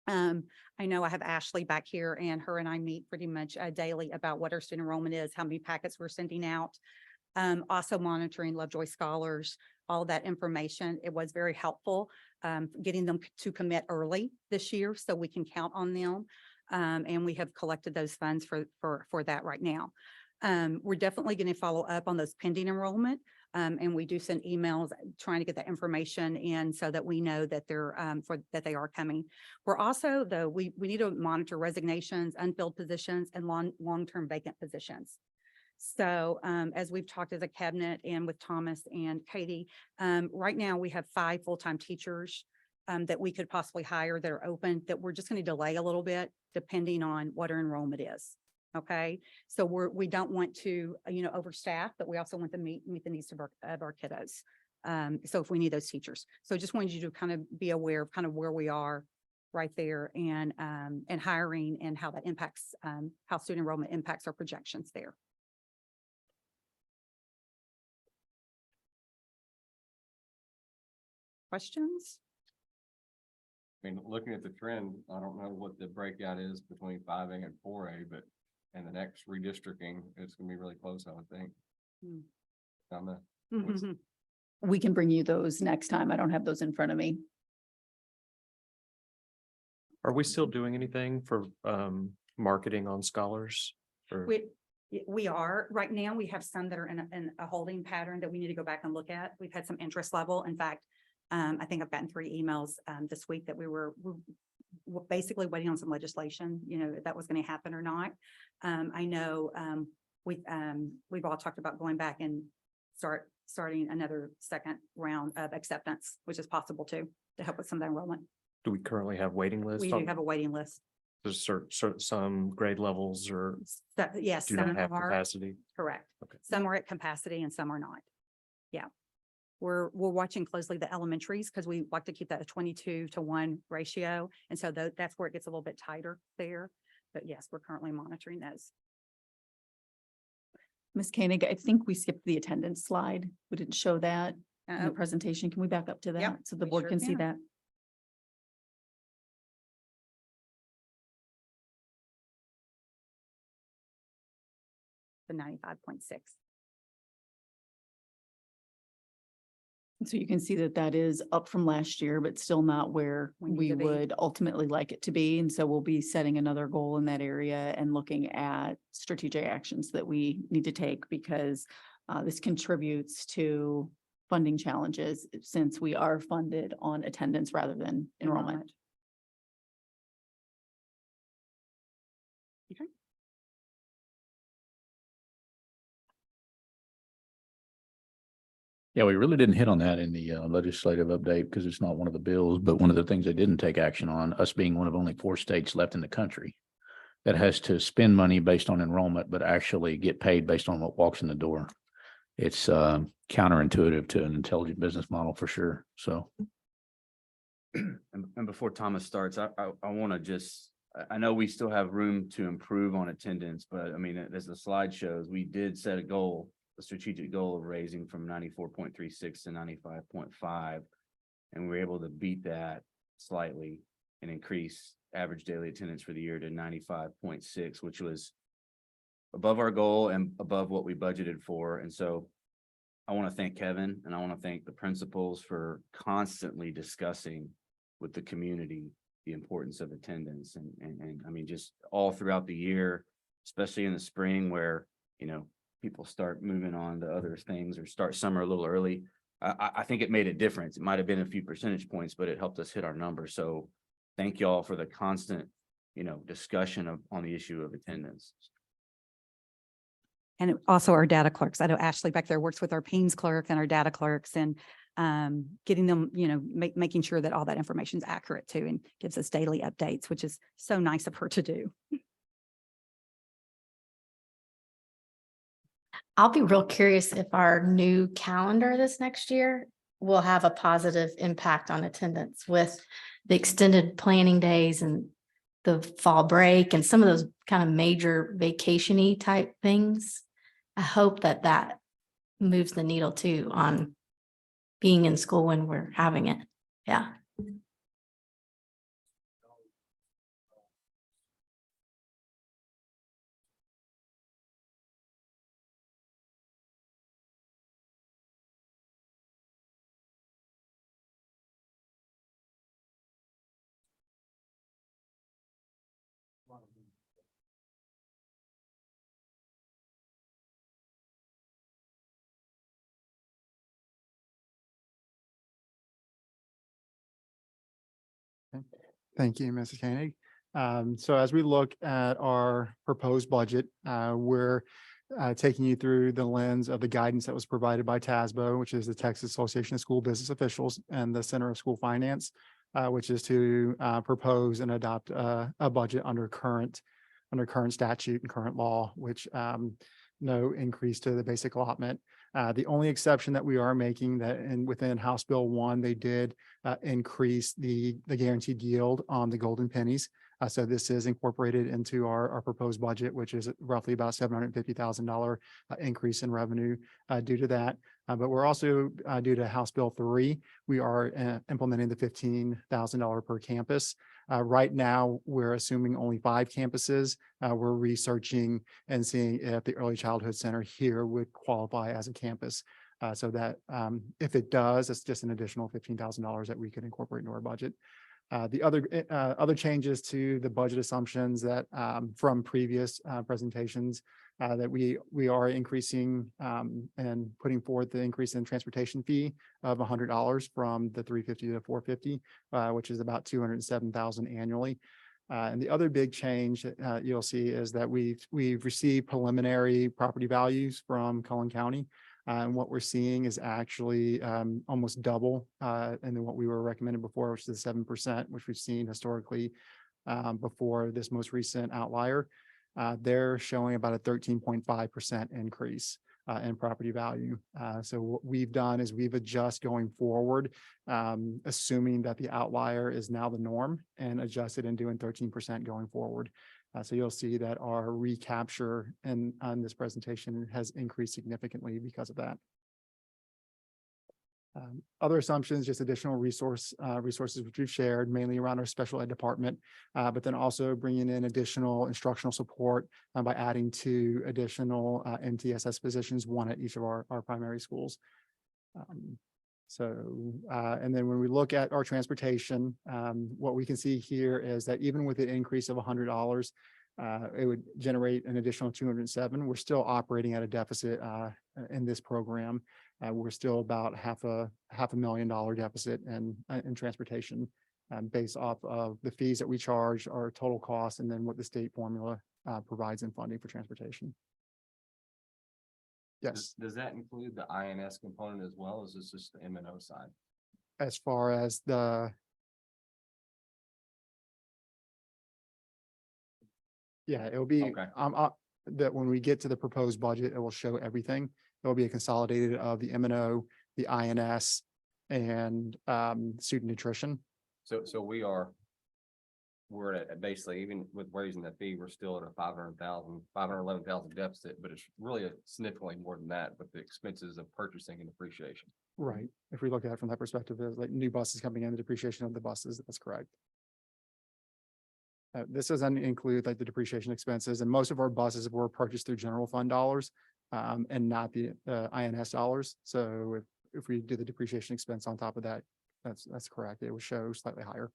I know I have Ashley back here, and her and I meet pretty much daily about what our student enrollment is, how many packets we're sending out. Also monitoring Lovejoy scholars, all that information. It was very helpful getting them to commit early this year so we can count on them. And we have collected those funds for that right now. We're definitely going to follow up on those pending enrollment. And we do send emails trying to get that information in so that we know that they're that they are coming. We're also, though, we need to monitor resignations, unfilled positions, and long-term vacant positions. So as we've talked as a cabinet and with Thomas and Katie, right now we have 5 full-time teachers that we could possibly hire that are open, that we're just going to delay a little bit depending on what our enrollment is. Okay, so we don't want to overstaff, but we also want to meet the needs of our kiddos. So if we need those teachers, so just wanted you to kind of be aware of kind of where we are right there, and hiring, and how that impacts how student enrollment impacts our projections there. Questions? I mean, looking at the trend, I don't know what the breakout is between 5A and 4A, but in the next redistricting, it's gonna be really close, I would think. On the, we can bring you those next time. I don't have those in front of me. Are we still doing anything for marketing on scholars? Or We are, right now, we have some that are in a holding pattern that we need to go back and look at. We've had some interest level. In fact, I think I've gotten 3 emails this week that we're basically waiting on some legislation, if that was going to happen or not. I know we've all talked about going back and starting another second round of acceptance, which is possible too, to help with some of the enrollment. do we currently have waiting lists? We do have a waiting list. There's some grade levels or So, yes, do not some have are capacity? correct. Okay. Some are at capacity and some are not. Yeah. We're watching closely the elementaries because we like to keep that a 22-to-1 ratio. And so that's where it gets a little bit tighter there. But yes, we're currently monitoring those. Ms. Koenig, I think we skipped the attendance slide. We didn't show that in the Uh, presentation. Can we back up to that Yep, so the we board sure can see can. that? The 95.6. So you can see that that is up from last year, but still not where We need we to be. would ultimately like it to be. And so we'll be setting another goal in that area and looking at strategic actions that we need to take because this contributes to funding challenges since we are funded on attendance rather than enrollment. Okay. Yeah, we really didn't hit on that in the legislative update because it's not one of the bills, but one of the things they didn't take action on, us being one of only 4 states left in the country that has to spend money based on enrollment, but actually get paid based on what walks in the door. It's counterintuitive to an intelligent business model for sure. So And before Thomas starts, I want to just, I know we still have room to improve on attendance, but I mean, as the slide shows, we did set a strategic goal of raising from 94.36 to 95.5. And we were able to beat that slightly and increase average daily attendance for the year to 95.6, which was above our goal and above what we budgeted for. And so I want to thank Kevin and I want to thank the principals for constantly discussing with the community the importance of attendance and I mean, just all throughout the year, especially in the spring where, people start moving on to other things or start summer a little early. I think it made a difference. It might have been a few percentage points, but it helped us hit our numbers. So thank you all for the constant, discussion on the issue of attendance. And also our data clerks. I know Ashley back there works with our Paynes clerk and our data clerks and getting them, making sure that all that information is accurate too and gives us daily updates, which is so nice of her to do. I'll be real curious if our new calendar this next year will have a positive impact on attendance with the extended planning days and the fall break and some of those kind of major vacation-y type things. I hope that moves the needle too on being in school when we're having it. Yeah. Thank you, Mrs. Koenig. So as we look at our proposed budget, we're taking you through the lens of the guidance that was provided by TASBO, which is the Texas Association of School Business Officials, and the Center of School Finance, which is to propose and adopt a budget under current statute and current law, which no increase to the basic allotment. The only exception that we are making that within House Bill 1, they did increase the guaranteed yield on the golden pennies. So this is incorporated into our proposed budget, which is roughly about $750,000 increase in revenue due to that. But we're also due to House Bill 3, we are implementing the $15,000 per campus. Right now, we're assuming only 5 campuses. We're researching and seeing if the Early Childhood Center here would qualify as a campus. So that if it does, it's just an additional $15,000 that we could incorporate into our budget. The other changes to the budget assumptions that from previous presentations that we are increasing and putting forth the increase in transportation fee of $100 from the $350 to $450, which is about $207,000 annually. And the other big change that you'll see is that we've received preliminary property values from Cullen County. And what we're seeing is actually almost double and then what we were recommending before, which is 7%, which we've seen historically before this most recent outlier. They're showing about a 13.5% increase in property value. So what we've done is we've adjusted going forward, assuming that the outlier is now the norm, and adjusted and doing 13% going forward. So you'll see that our recapture on this presentation has increased significantly because of that. Other assumptions, just additional resources which we've shared mainly around our special ed department, but then also bringing in additional instructional support by adding 2 additional MTSS positions, 1 at each of our primary schools. And then when we look at our transportation, what we can see here is that even with an increase of $100, it would generate an additional 207. We're still operating at a deficit in this program. We're still about half a $500,000 deficit in transportation based off of the fees that we charge, our total cost, and then what the state formula provides in funding for transportation. Yes, Does that include the INS component as well? Is this just the M&O side? as far as it'll be, Okay. that when we get to the proposed budget, it will show everything. There'll be a consolidated of the M&O, the INS, and student nutrition. So we're at basically, even with raising the fee, we're still at a 511,000 deficit, but it's really significantly more than that with the expenses of purchasing and depreciation. Right. If we look at it from that perspective, there's like new buses coming in, the depreciation of the buses, that's correct. This doesn't include like the depreciation expenses, and most of our buses were purchased through general fund dollars and not the INS dollars. So if we do the depreciation expense on top of that, that's correct. It will show slightly higher.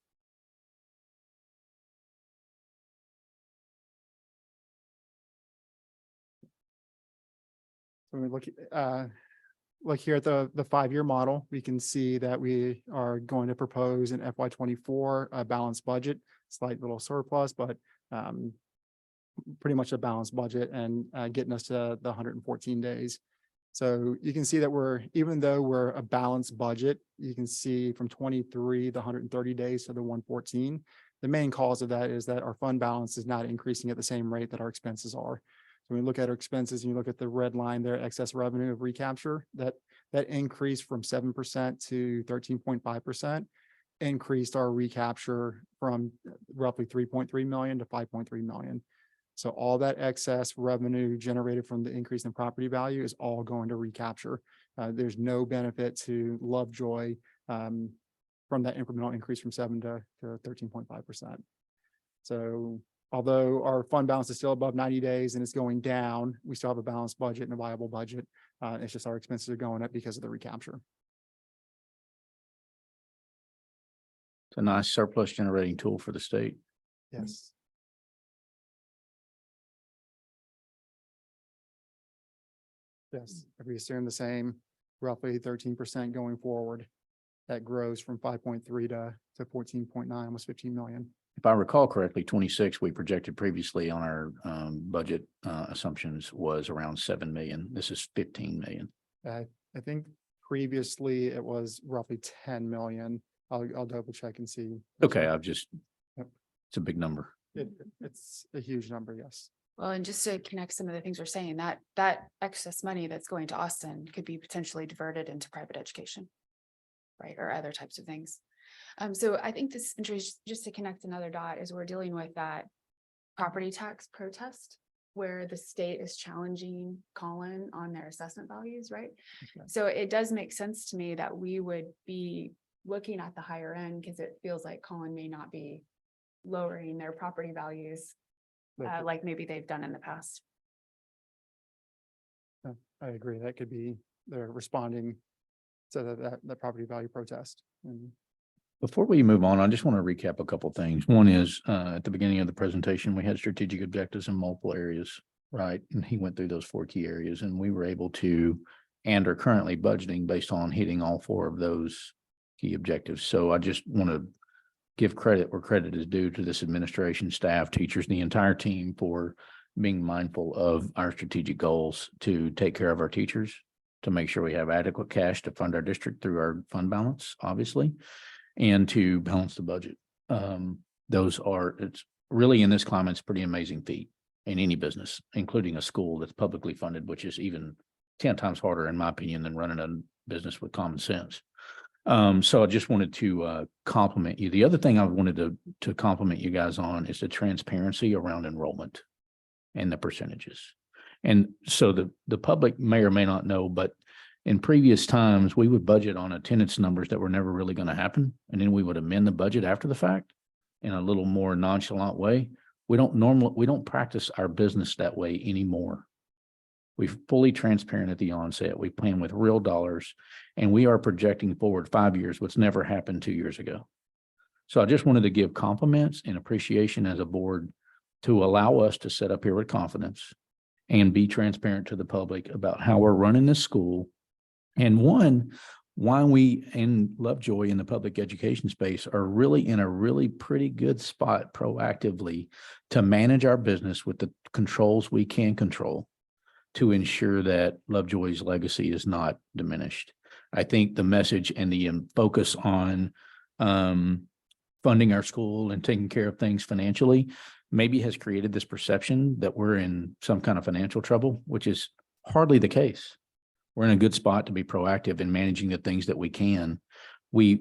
When we look here at the 5-year model, we can see that we are going to propose an FY24 a balanced budget, slight little surplus, but pretty much a balanced budget, and getting us to the 114 days. So you can see that even though we're a balanced budget, you can see from 23, the 130 days to the 114. The main cause of that is that our fund balance is not increasing at the same rate that our expenses are. When we look at our expenses and you look at the red line there, excess revenue of recapture, that increased from 7% to 13.5%, increased our recapture from roughly 3.3 million to 5.3 million. So all that excess revenue generated from the increase in property value is all going to recapture. There's no benefit to Lovejoy from that incremental increase from 7 to 13.5%. So although our fund balance is still above 90 days and it's going down, we still have a balanced budget and a viable budget. It's just our expenses are going up because of the recapture. It's a nice surplus generating tool for the state. Yes. Yes, if we assume the same, roughly 13% going forward, that grows from 5.3 to 14.9, almost 15 million. If I recall correctly, 26, we projected previously on our budget assumptions was around 7 million. This is 15 million. I think previously it was roughly 10 million. I'll double check and see. Okay, Yep. it's a big number. It's a huge number, yes. Well, and just to connect some of the things we're saying, that excess money that's going to Austin could be potentially diverted into private education, right? Or other types of things. So I think this interest, just to connect another dot, is we're dealing with that property tax protest where the state is challenging Colin on their assessment values, right? Okay. So it does make sense to me that we would be looking at the higher end because it feels like Colin may not be lowering their property values like maybe they've done in the past. I agree. That could be they're responding to that property value protest. And Before we move on, I just want to recap a couple things. One is, at the beginning of the presentation, we had strategic objectives in multiple areas, right? And he went through those 4 key areas, and we were able to, and are currently budgeting based on hitting all 4 of those key objectives. So I just want to give credit where credit is due to this administration, staff, teachers, the entire team for being mindful of our strategic goals to take care of our teachers, to make sure we have adequate cash to fund our district through our fund balance, obviously, and to balance the budget. It's really, in this climate, it's pretty amazing feat in any business, including a school that's publicly funded, which is even 10 times harder, in my opinion, than running a business with common sense. So I just wanted to compliment you. The other thing I wanted to compliment you guys on is the transparency around enrollment and the percentages. And so the public may or may not know, but in previous times, we would budget on attendance numbers that were never really going to happen. And then we would amend the budget after the fact in a little more nonchalant way. We don't practice our business that way anymore. We're fully transparent at the onset. We plan with real dollars, and we are projecting forward 5 years, what's never happened 2 years ago. So I just wanted to give compliments and appreciation as a board to allow us to sit up here with confidence and be transparent to the public about how we're running this school. And why we in Lovejoy in the public education space are really in a really pretty good spot proactively to manage our business with the controls we can control, to ensure that Lovejoy's legacy is not diminished. I think the message and the focus on funding our school and taking care of things financially maybe has created this perception that we're in some kind of financial trouble, which is hardly the case. We're in a good spot to be proactive in managing the things that we can. We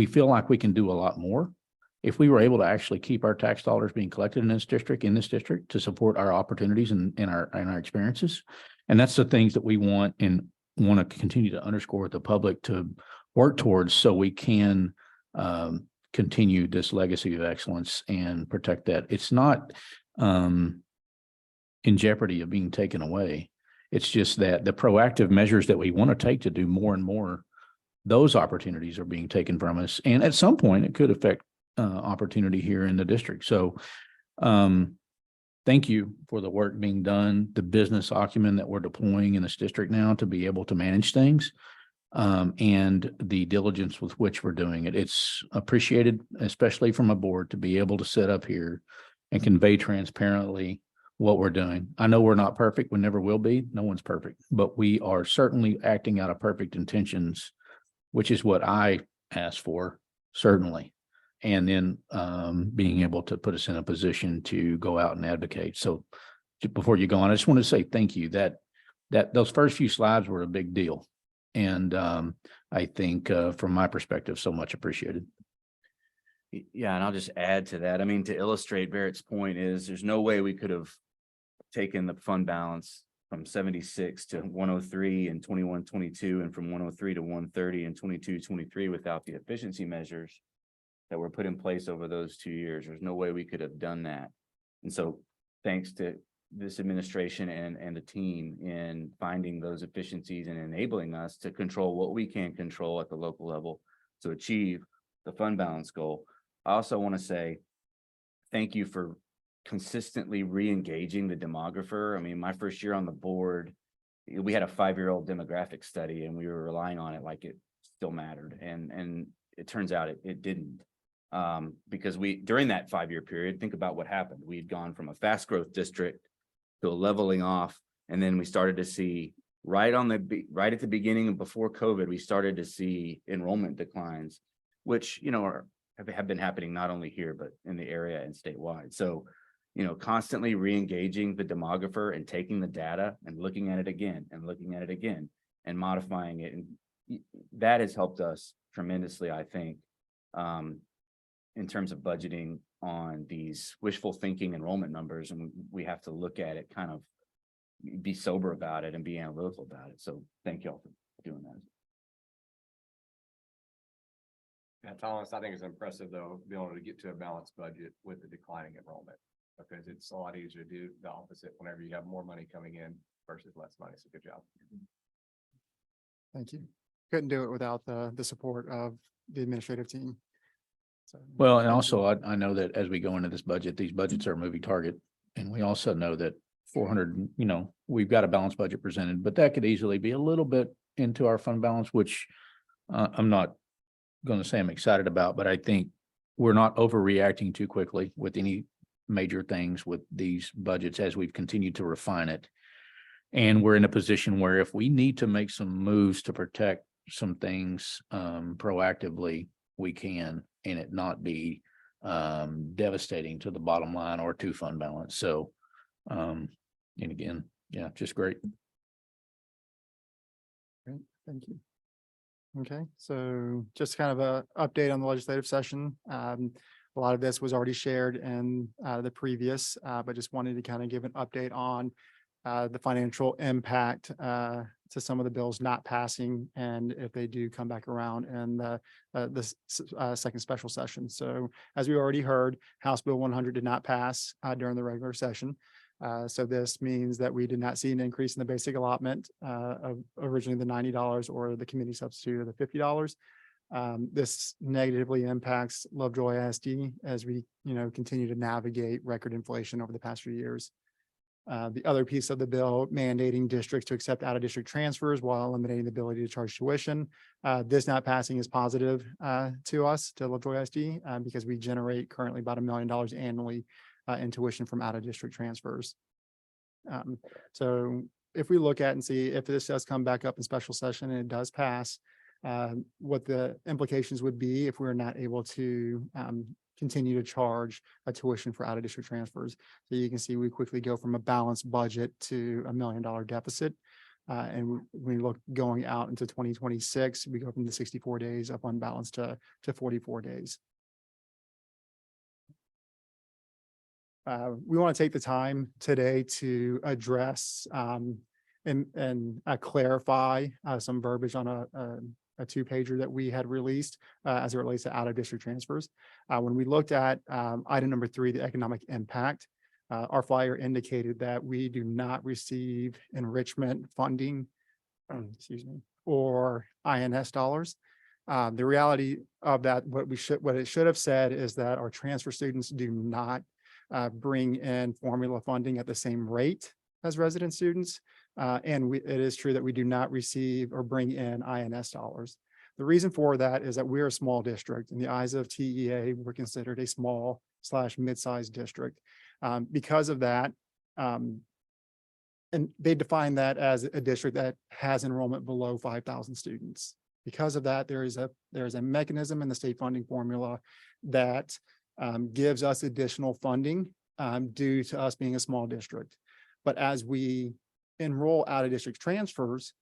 feel like we can do a lot more if we were able to actually keep our tax dollars being collected in this district to support our opportunities and our experiences. And that's the things that we want and want to continue to underscore with the public to work towards, so we can continue this legacy of excellence and protect that. It's not in jeopardy of being taken away. It's just that the proactive measures that we want to take to do more and more, those opportunities are being taken from us. And at some point, it could affect opportunity here in the district. So thank you for the work being done, the business acumen that we're deploying in this district now to be able to manage things, and the diligence with which we're doing it. It's appreciated, especially from a board, to be able to sit up here and convey transparently what we're doing. I know we're not perfect. We never will be. No one's perfect, but we are certainly acting out of perfect intentions, which is what I asked for, certainly. And then being able to put us in a position to go out and advocate. So before you go on, I just want to say thank you. That those first few slides were a big deal. And I think from my perspective, so much appreciated. Yeah, and I'll just add to that. I mean, to illustrate Barrett's point is there's no way we could have taken the fund balance from 76 to 103 in 21-22 and from 103 to 130 in 22-23 without the efficiency measures that were put in place over those 2 years. There's no way we could have done that. And so thanks to this administration and the team in finding those efficiencies and enabling us to control what we can control at the local level to achieve the fund balance goal. I also want to say thank you for consistently re-engaging the demographer. I mean, my first year on the board, we had a 5-year-old demographic study and we were relying on it like it still mattered. And it turns out it didn't. Because during that 5-year period, think about what happened. We'd gone from a fast growth district to a leveling off. And then we started to see right at the beginning and before COVID, we started to see enrollment declines, which, have been happening not only here, but in the area and statewide. So, constantly re-engaging the demographer and taking the data and looking at it again and looking at it again and modifying it. And that has helped us tremendously, I think, in terms of budgeting on these wishful thinking enrollment numbers. And we have to look at it, kind of be sober about it and be analytical about it. So thank you all for doing that. Yeah, Thomas, I think it's impressive though, being able to get to a balanced budget with the declining enrollment, because it's a lot easier to do the opposite whenever you have more money coming in versus less money. So good job. Thank you. Couldn't do it without the support of the administrative team. So, Well, and thank you. also I know that as we go into this budget, these budgets are a moving target. And we also know that 400, we've got a balanced budget presented, but that could easily be a little bit into our fund balance, which I'm not going to say I'm excited about, but I think we're not overreacting too quickly with any major things with these budgets as we've continued to refine it. And we're in a position where if we need to make some moves to protect some things proactively, we can, and it not be devastating to the bottom line or to fund balance. So, and again, yeah, just great. Great, thank you. Okay, so just kind of a update on the legislative session. A lot of this was already shared in the previous, but just wanted to kind of give an update on the financial impact to some of the bills not passing, and if they do come back around in the second special session. So as we already heard, House Bill 100 did not pass during the regular session. So this means that we did not see an increase in the basic allotment of originally the $90 or the committee substitute of the $50. This negatively impacts Lovejoy ISD as we, continue to navigate record inflation over the past few years. The other piece of the bill mandating districts to accept out-of-district transfers while eliminating the ability to charge tuition. This not passing is positive to us, to Lovejoy ISD, because we generate currently about $1 million annually in tuition from out-of-district transfers. So if we look at and see if this does come back up in special session and it does pass, what the implications would be if we're not able to continue to charge a tuition for out-of-district transfers. So you can see we quickly go from a balanced budget to $1 million deficit. And when we look going out into 2026, we go from the 64 days of unbalanced to 44 days. We want to take the time today to address and clarify some verbiage on a two-pager that we had released as it relates to out-of-district transfers. When we looked at item number 3, the economic impact, our flyer indicated that we do not receive enrichment funding, or INS dollars. The reality of that, what it should have said is that our transfer students do not bring in formula funding at the same rate as resident students. And it is true that we do not receive or bring in INS dollars. The reason for that is that we're a small district. In the eyes of TEA, we're considered a small/mid-sized district. Because of that, and they define that as a district that has enrollment below 5,000 students. Because of that, there is a mechanism in the state funding formula that gives us additional funding due to us being a small district. But as we enroll out-of-district transfers,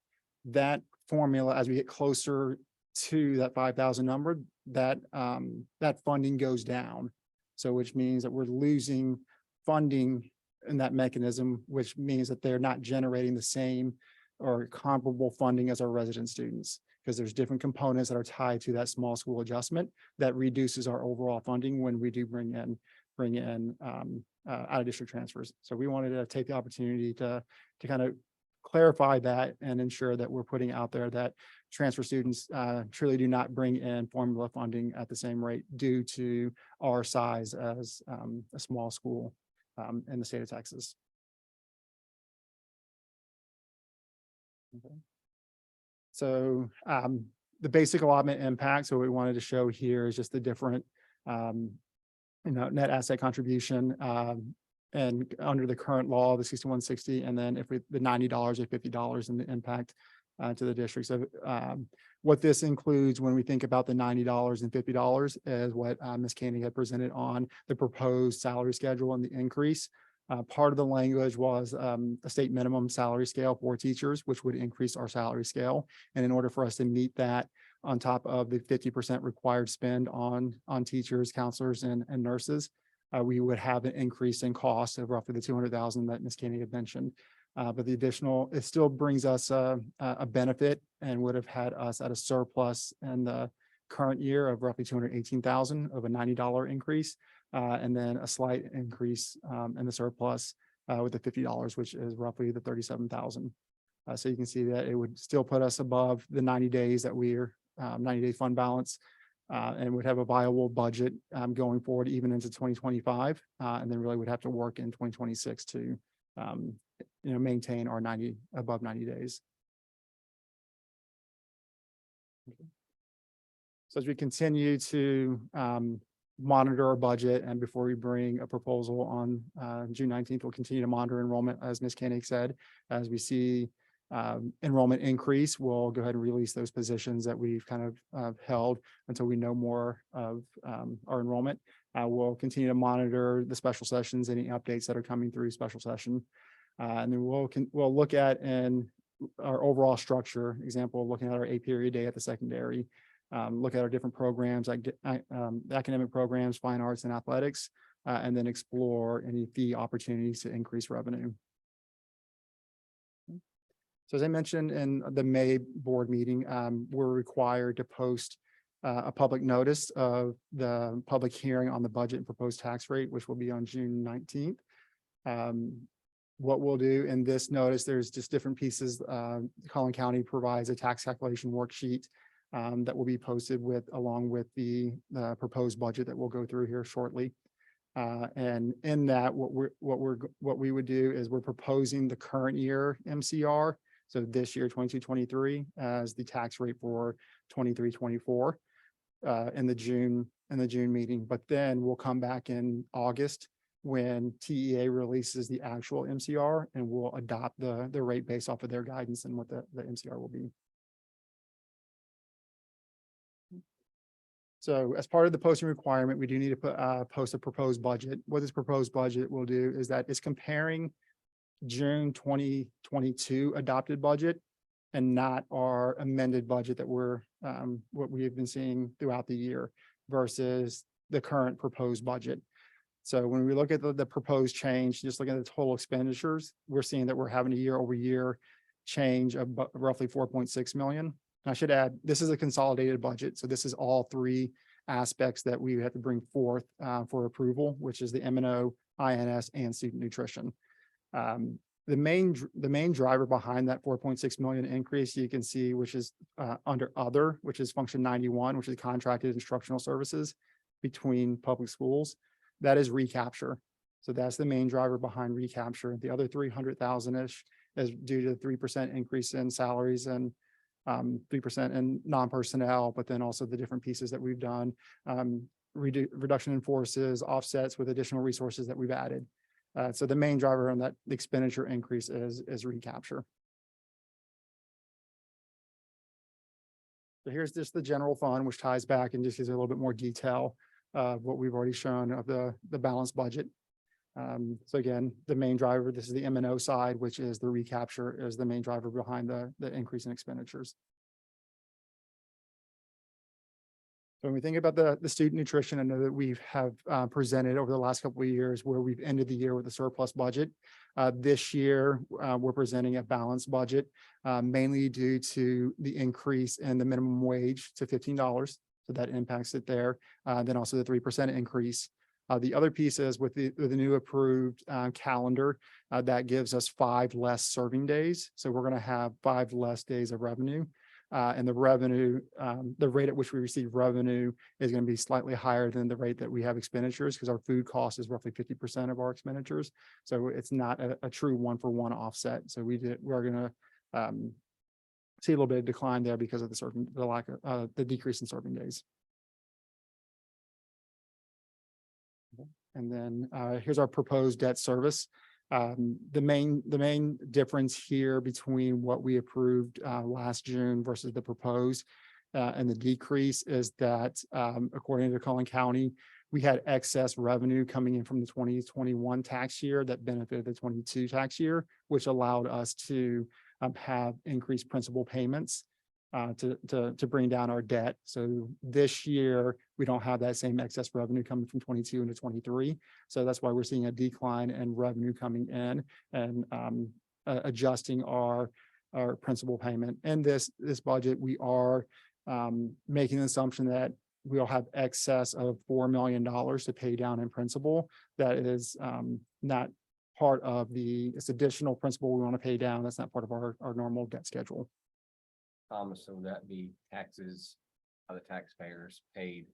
that formula, as we get closer to that 5,000 number, that funding goes down. So which means that we're losing funding in that mechanism, which means that they're not generating the same or comparable funding as our resident students, because there's different components that are tied to that small school adjustment that reduces our overall funding when we do bring in out-of-district transfers. So we wanted to take the opportunity to kind of clarify that and ensure that we're putting out there that transfer students truly do not bring in formula funding at the same rate due to our size as a small school in the state of Texas. Okay. So the basic allotment impact, so what we wanted to show here is just the different net asset contribution and under the current law, the 6160, and then if the $90 or $50 in the impact to the district. So what this includes when we think about the $90 and $50 is what Ms. Koenig had presented on the proposed salary schedule and the increase. Part of the language was a state minimum salary scale for teachers, which would increase our salary scale. And in order for us to meet that, on top of the 50% required spend on teachers, counselors, and nurses, we would have an increase in cost of roughly the $200,000 that Ms. Koenig had mentioned. But the additional, it still brings us a benefit and would have had us at a surplus in the current year of roughly $218,000 of a $90 increase. And then a slight increase in the surplus with the $50, which is roughly the $37,000. So you can see that it would still put us above the 90 days that we're 90-day fund balance, and would have a viable budget going forward even into 2025, and then really would have to work in 2026 to maintain our above 90 days. So as we continue to monitor our budget, and before we bring a proposal on June 19th, we'll continue to monitor enrollment, as Ms. Koenig said. As we see enrollment increase, we'll go ahead and release those positions that we've kind of held until we know more of our enrollment. We'll continue to monitor the special sessions, any updates that are coming through special session. And then we'll look at in our overall structure, example, looking at our period day at the secondary, look at our different programs, like academic programs, fine arts and athletics, and then explore any fee opportunities to increase revenue. So as I mentioned in the May board meeting, we're required to post a public notice of the public hearing on the budget and proposed tax rate, which will be on June 19th. What we'll do in this notice, there's just different pieces. Collin County provides a tax calculation worksheet that will be posted along with the proposed budget that we'll go through here shortly. And in that, what we would do is we're proposing the current year MCR. So this year, 22-23, as the tax rate for 23-24 in the June meeting. But then we'll come back in August when TEA releases the actual MCR, and we'll adopt the rate based off of their guidance and what the MCR will be. So as part of the posting requirement, we do need to post a proposed budget. What this proposed budget will do is that it's comparing June 2022 adopted budget and not our amended budget that what we have been seeing throughout the year versus the current proposed budget. So when we look at the proposed change, just looking at the total expenditures, we're seeing that we're having a year-over-year change of roughly 4.6 million. And I should add, this is a consolidated budget. So this is all three aspects that we have to bring forth for approval, which is the M&O, INS, and student nutrition. The main driver behind that 4.6 million increase, you can see, which is under other, which is function 91, which is contracted instructional services between public schools. That is recapture. So that's the main driver behind recapture. The other 300,000-ish is due to the 3% increase in salaries and 3% in non-personnel, but then also the different pieces that we've done, reduction in forces, offsets with additional resources that we've added. So the main driver on that expenditure increase is recapture. So here's just the general fund, which ties back and just gives a little bit more detail of what we've already shown of the balanced budget. So again, the main driver, this is the M&O side, which is the recapture, is the main driver behind the increase in expenditures. So when we think about the student nutrition, I know that we have presented over the last couple of years where we've ended the year with a surplus budget. This year, we're presenting a balanced budget, mainly due to the increase in the minimum wage to $15. So that impacts it there. Then also the 3% increase. The other piece is with the new approved calendar, that gives us 5 less serving days. So we're going to have 5 less days of revenue. And the revenue, the rate at which we receive revenue is going to be slightly higher than the rate that we have expenditures, because our food cost is roughly 50% of our expenditures. So it's not a true one-for-one offset. So we're going to see a little bit of decline there because of the decrease in serving days. And then here's our proposed debt service. The main difference here between what we approved last June versus the proposed and the decrease is that according to Collin County, we had excess revenue coming in from the 2021 tax year that benefited the 22 tax year, which allowed us to have increased principal payments to bring down our debt. So this year, we don't have that same excess revenue coming from 22 into 23. So that's why we're seeing a decline in revenue coming in and adjusting our principal payment. In this budget, we are making the assumption that we'll have excess of $4 million to pay down in principal. That is not part of it's additional principal we want to pay down. That's not part of our normal debt schedule. Thomas, so would that be taxes of the taxpayers paid,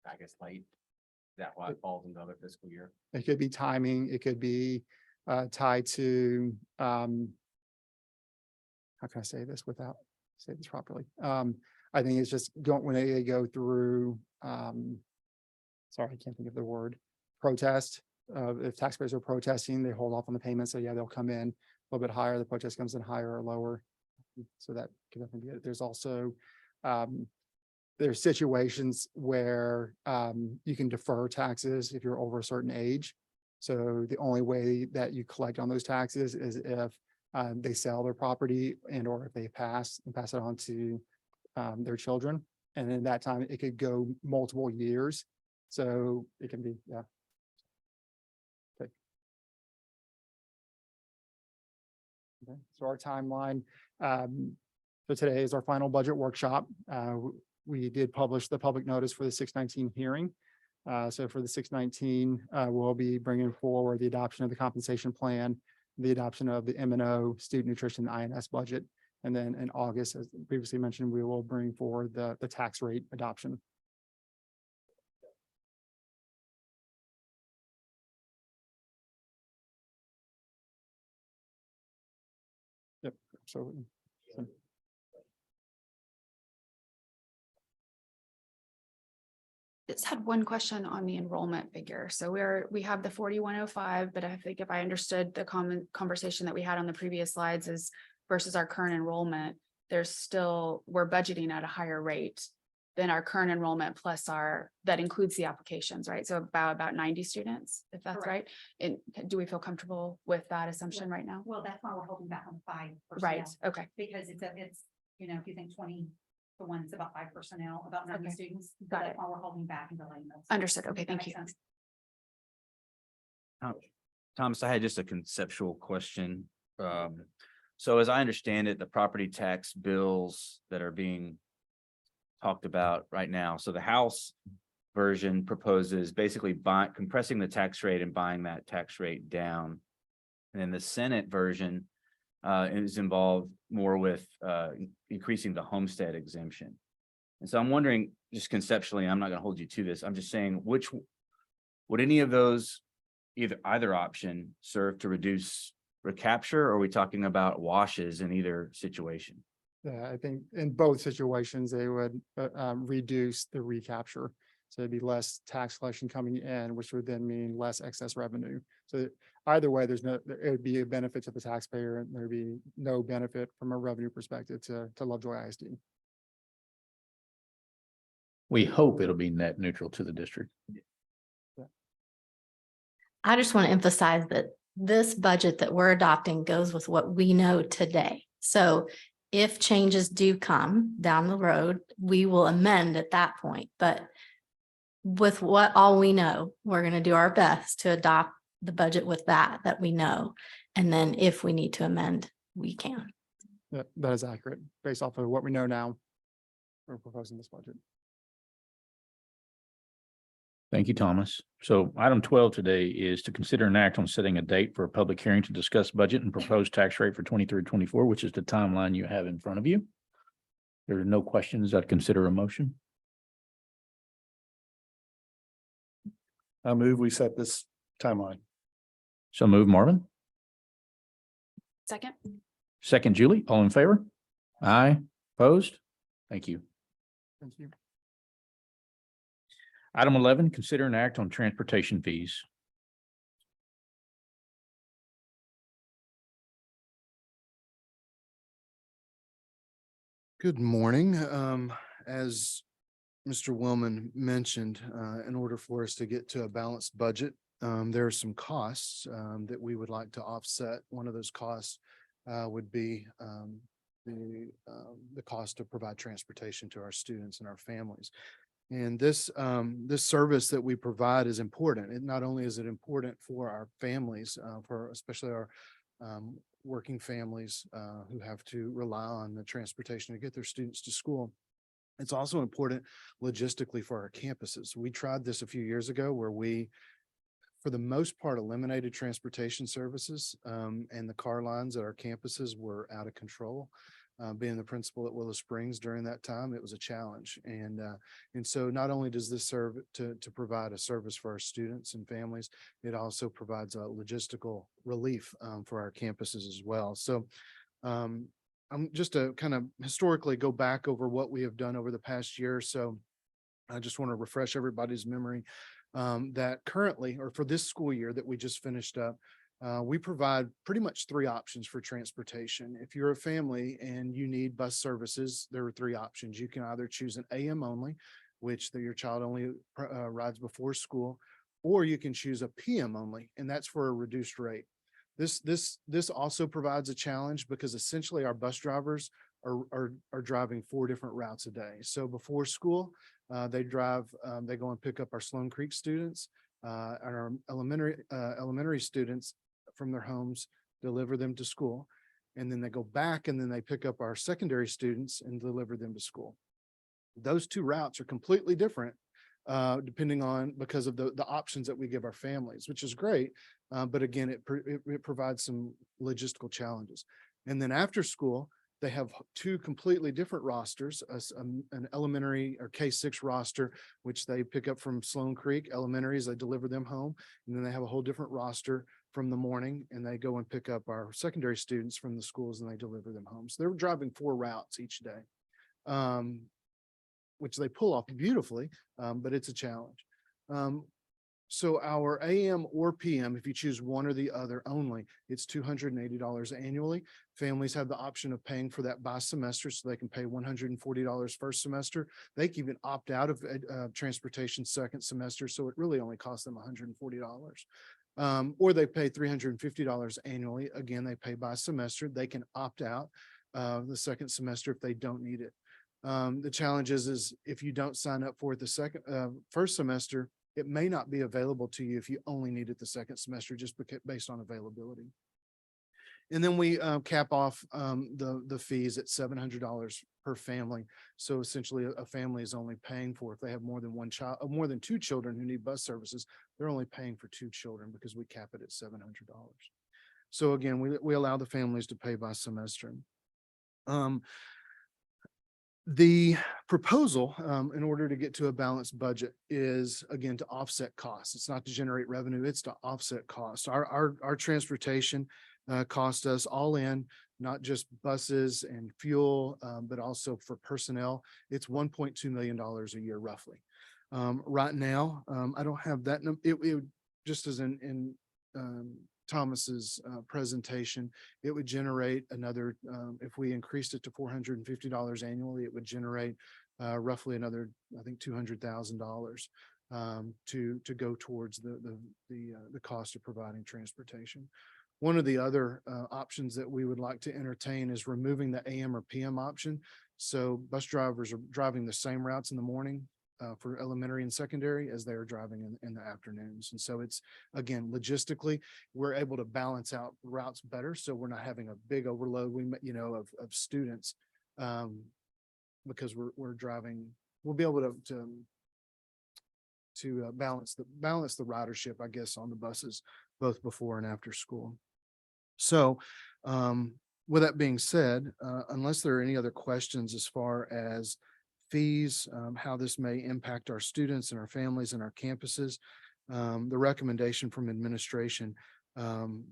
I guess, late? Is that why it falls into other fiscal year? It could be timing, it could be tied to how can I say this without say this properly? I think it's just when they go through sorry, I can't think of the word, protest. If taxpayers are protesting, they hold off on the payment. So yeah, they'll come in a little bit higher. The protest comes in higher or lower. So that could definitely be it. There's also there's situations where you can defer taxes if you're over a certain age. So the only way that you collect on those taxes is if they sell their property and or if they pass it on to their children. And then that time it could go multiple years. So it can be, yeah. Okay. Okay, so our timeline, so today is our final budget workshop. We did publish the public notice for the 619 hearing. So for the 619, we'll be bringing forward the adoption of the compensation plan, the adoption of the M&O student nutrition INS budget. And then in August, as previously mentioned, we will bring forward the tax rate adoption. Yep, absolutely. Just had one question on the enrollment figure. So we have the 4105, but I think if I understood the conversation that we had on the previous slides is versus our current enrollment, we're budgeting at a higher rate than our current enrollment plus that includes the applications, right? So about 90 students, if that's right. And do we feel comfortable with that assumption right now? Well, that's why we're holding back on 5 Right, okay, because it's, if you think 20 to 1 is about 5 personnel, about 90 Okay. students. Got That's it. why we're holding back and delaying those. Understood. Okay, That thank makes you. sense. Thomas, I had just a conceptual question. So as I understand it, the property tax bills that are being talked about right now, so the House version proposes basically compressing the tax rate and buying that tax rate down. And then the Senate version is involved more with increasing the homestead exemption. And so I'm wondering, just conceptually, I'm not going to hold you to this. I'm just saying, would any of those, either option serve to reduce recapture, or are we talking about washes in either situation? Yeah, I think in both situations, they would reduce the recapture. So it'd be less tax collection coming in, which would then mean less excess revenue. So either way, it would be a benefit to the taxpayer and there'd be no benefit from a revenue perspective to Lovejoy ISD. We hope it'll be net neutral to the district. I just want to emphasize that this budget that we're adopting goes with what we know today. So if changes do come down the road, we will amend at that point. But with all we know, we're going to do our best to adopt the budget with that we know. And then if we need to amend, we can. Yeah, that is accurate. Based off of what we know now, we're proposing this budget. Thank you, Thomas. So item 12 today is to consider an act on setting a date for a public hearing to discuss budget and proposed tax rate for 23-24, which is the timeline you have in front of you. There are no questions. I'd consider a motion. I move we set this timeline. So move, Marvin. Second, Second, Julie. All in favor? Aye. Opposed? Thank you. Thank you. Item 11, consider an act on transportation fees. Good morning. As Mr. Willman mentioned, in order for us to get to a balanced budget, there are some costs that we would like to offset. One of those costs would be the cost to provide transportation to our students and our families. And this service that we provide is important. It not only is it important for our families, for especially our working families who have to rely on the transportation to get their students to school. It's also important logistically for our campuses. We tried this a few years ago where we for the most part, eliminated transportation services, and the car lines at our campuses were out of control. Being the principal at Willow Springs during that time, it was a challenge. And so not only does this serve to provide a service for our students and families, it also provides a logistical relief for our campuses as well. So I'm just to kind of historically go back over what we have done over the past year or so. I just want to refresh everybody's memory that currently, or for this school year that we just finished up, we provide pretty much 3 options for transportation. If you're a family and you need bus services, there are 3 options. You can either choose an AM only, which your child only rides before school, or you can choose a PM only, and that's for a reduced rate. This also provides a challenge because essentially our bus drivers are driving 4 different routes a day. So before school, they go and pick up our Sloan Creek students, and our elementary students from their homes, deliver them to school. And then they go back and then they pick up our secondary students and deliver them to school. Those 2 routes are completely different, depending on, because of the options that we give our families, which is great. But again, it provides some logistical challenges. And then after school, they have 2 completely different rosters, an elementary or K-6 roster, which they pick up from Sloan Creek Elementaries, they deliver them home. And then they have a whole different roster from the morning, and they go and pick up our secondary students from the schools and they deliver them home. So they're driving 4 routes each day, which they pull off beautifully, but it's a challenge. So our AM or PM, if you choose one or the other only, it's $280 annually. Families have the option of paying for that by semester, so they can pay $140 first semester. They can even opt out of transportation second semester, so it really only costs them $140. Or they pay $350 annually. Again, they pay by semester. They can opt out the second semester if they don't need it. The challenge is if you don't sign up for it the first semester, it may not be available to you if you only need it the second semester, just based on availability. And then we cap off the fees at $700 per family. So essentially a family is only paying for, if they have more than 1 child, more than 2 children who need bus services, they're only paying for 2 children because we cap it at $700. So again, we allow the families to pay by semester. The proposal, in order to get to a balanced budget, is again to offset costs. It's not to generate revenue, it's to offset costs. Our transportation cost us all in, not just buses and fuel, but also for personnel. It's $1.2 million a year roughly. Right now, I don't have that. It would, just as in Thomas's presentation, it would generate another, if we increased it to $450 annually, it would generate roughly another, I think, $200,000 to go towards the cost of providing transportation. One of the other options that we would like to entertain is removing the AM or PM option. So bus drivers are driving the same routes in the morning for elementary and secondary as they are driving in the afternoons. And so it's, again, logistically, we're able to balance out routes better. So we're not having a big overload, of students, because we're driving, we'll be able to balance the ridership, I guess, on the buses, both before and after school. So with that being said, unless there are any other questions as far as fees, how this may impact our students and our families and our campuses, the recommendation from administration,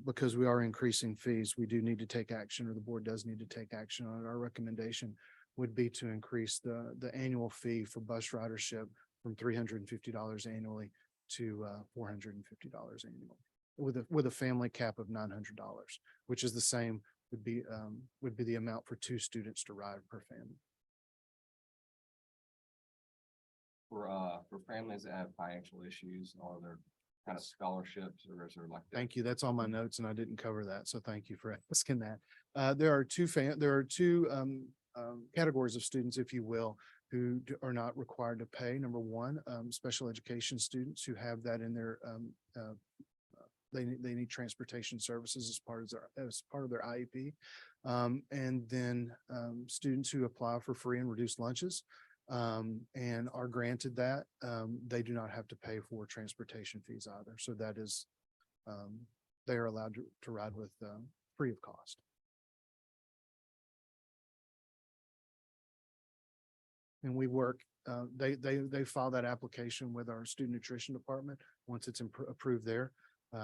because we are increasing fees, we do need to take action, or the board does need to take action on it. Our recommendation would be to increase the annual fee for bus ridership from $350 annually to $450 annually, with a family cap of $900, which is the same, would be the amount for 2 students to ride per family. For families that have financial issues, or their kind of scholarships, or is there like? Thank you. That's on my notes and I didn't cover that. So thank you for asking that. There are two categories of students, if you will, who are not required to pay. Number one, special education students who have that in their, they need transportation services as part of their IEP. And then students who apply for free and reduced lunches. and are granted that, they do not have to pay for transportation fees either. So that is, they are allowed to ride with, free of cost. And we work, they file that application with our student nutrition department. Once it's approved there,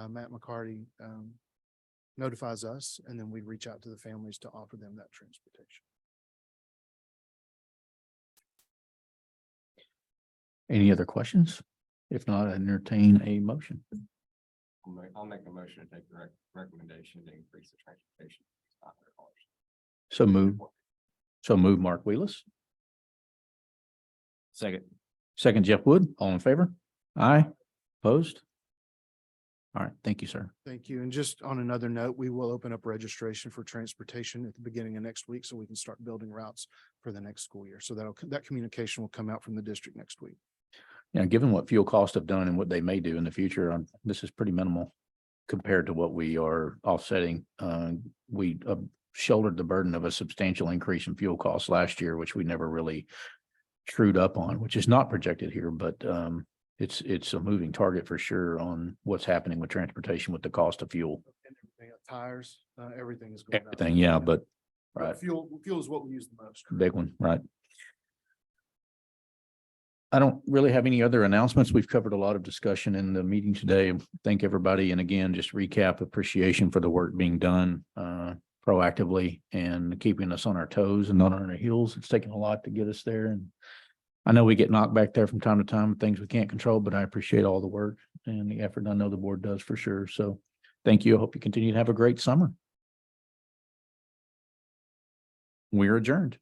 Matt McCarty, notifies us, and then we reach out to the families to offer them that transportation. Any other questions? If not, I entertain a motion. I'll make a motion to take the recommendation to increase the transportation. $500. So move Mark Wheelis. Second. Second Jeff Wood, all in favor? Aye. Opposed? All right, thank you, sir. Thank you. And just on another note, we will open up registration for transportation at the beginning of next week, so we can start building routes for the next school year. So that communication will come out from the district next week. Yeah, given what fuel costs have done and what they may do in the future, this is pretty minimal compared to what we are offsetting. We shouldered the burden of a substantial increase in fuel costs last year, which we never really trued up on, which is not projected here, but it's a moving target for sure on what's happening with transportation with the cost of fuel. And everything, tires, everything is going up. Everything, yeah, but But fuel is what we use the most. big one, right? I don't really have any other announcements. We've covered a lot of discussion in the meeting today. Thank everybody. And again, just recap appreciation for the work being done proactively and keeping us on our toes and not on our heels. It's taken a lot to get us there. And I know we get knocked back there from time to time, things we can't control, but I appreciate all the work and the effort I know the board does for sure. So thank you. I hope you continue to have a great summer. We're adjourned.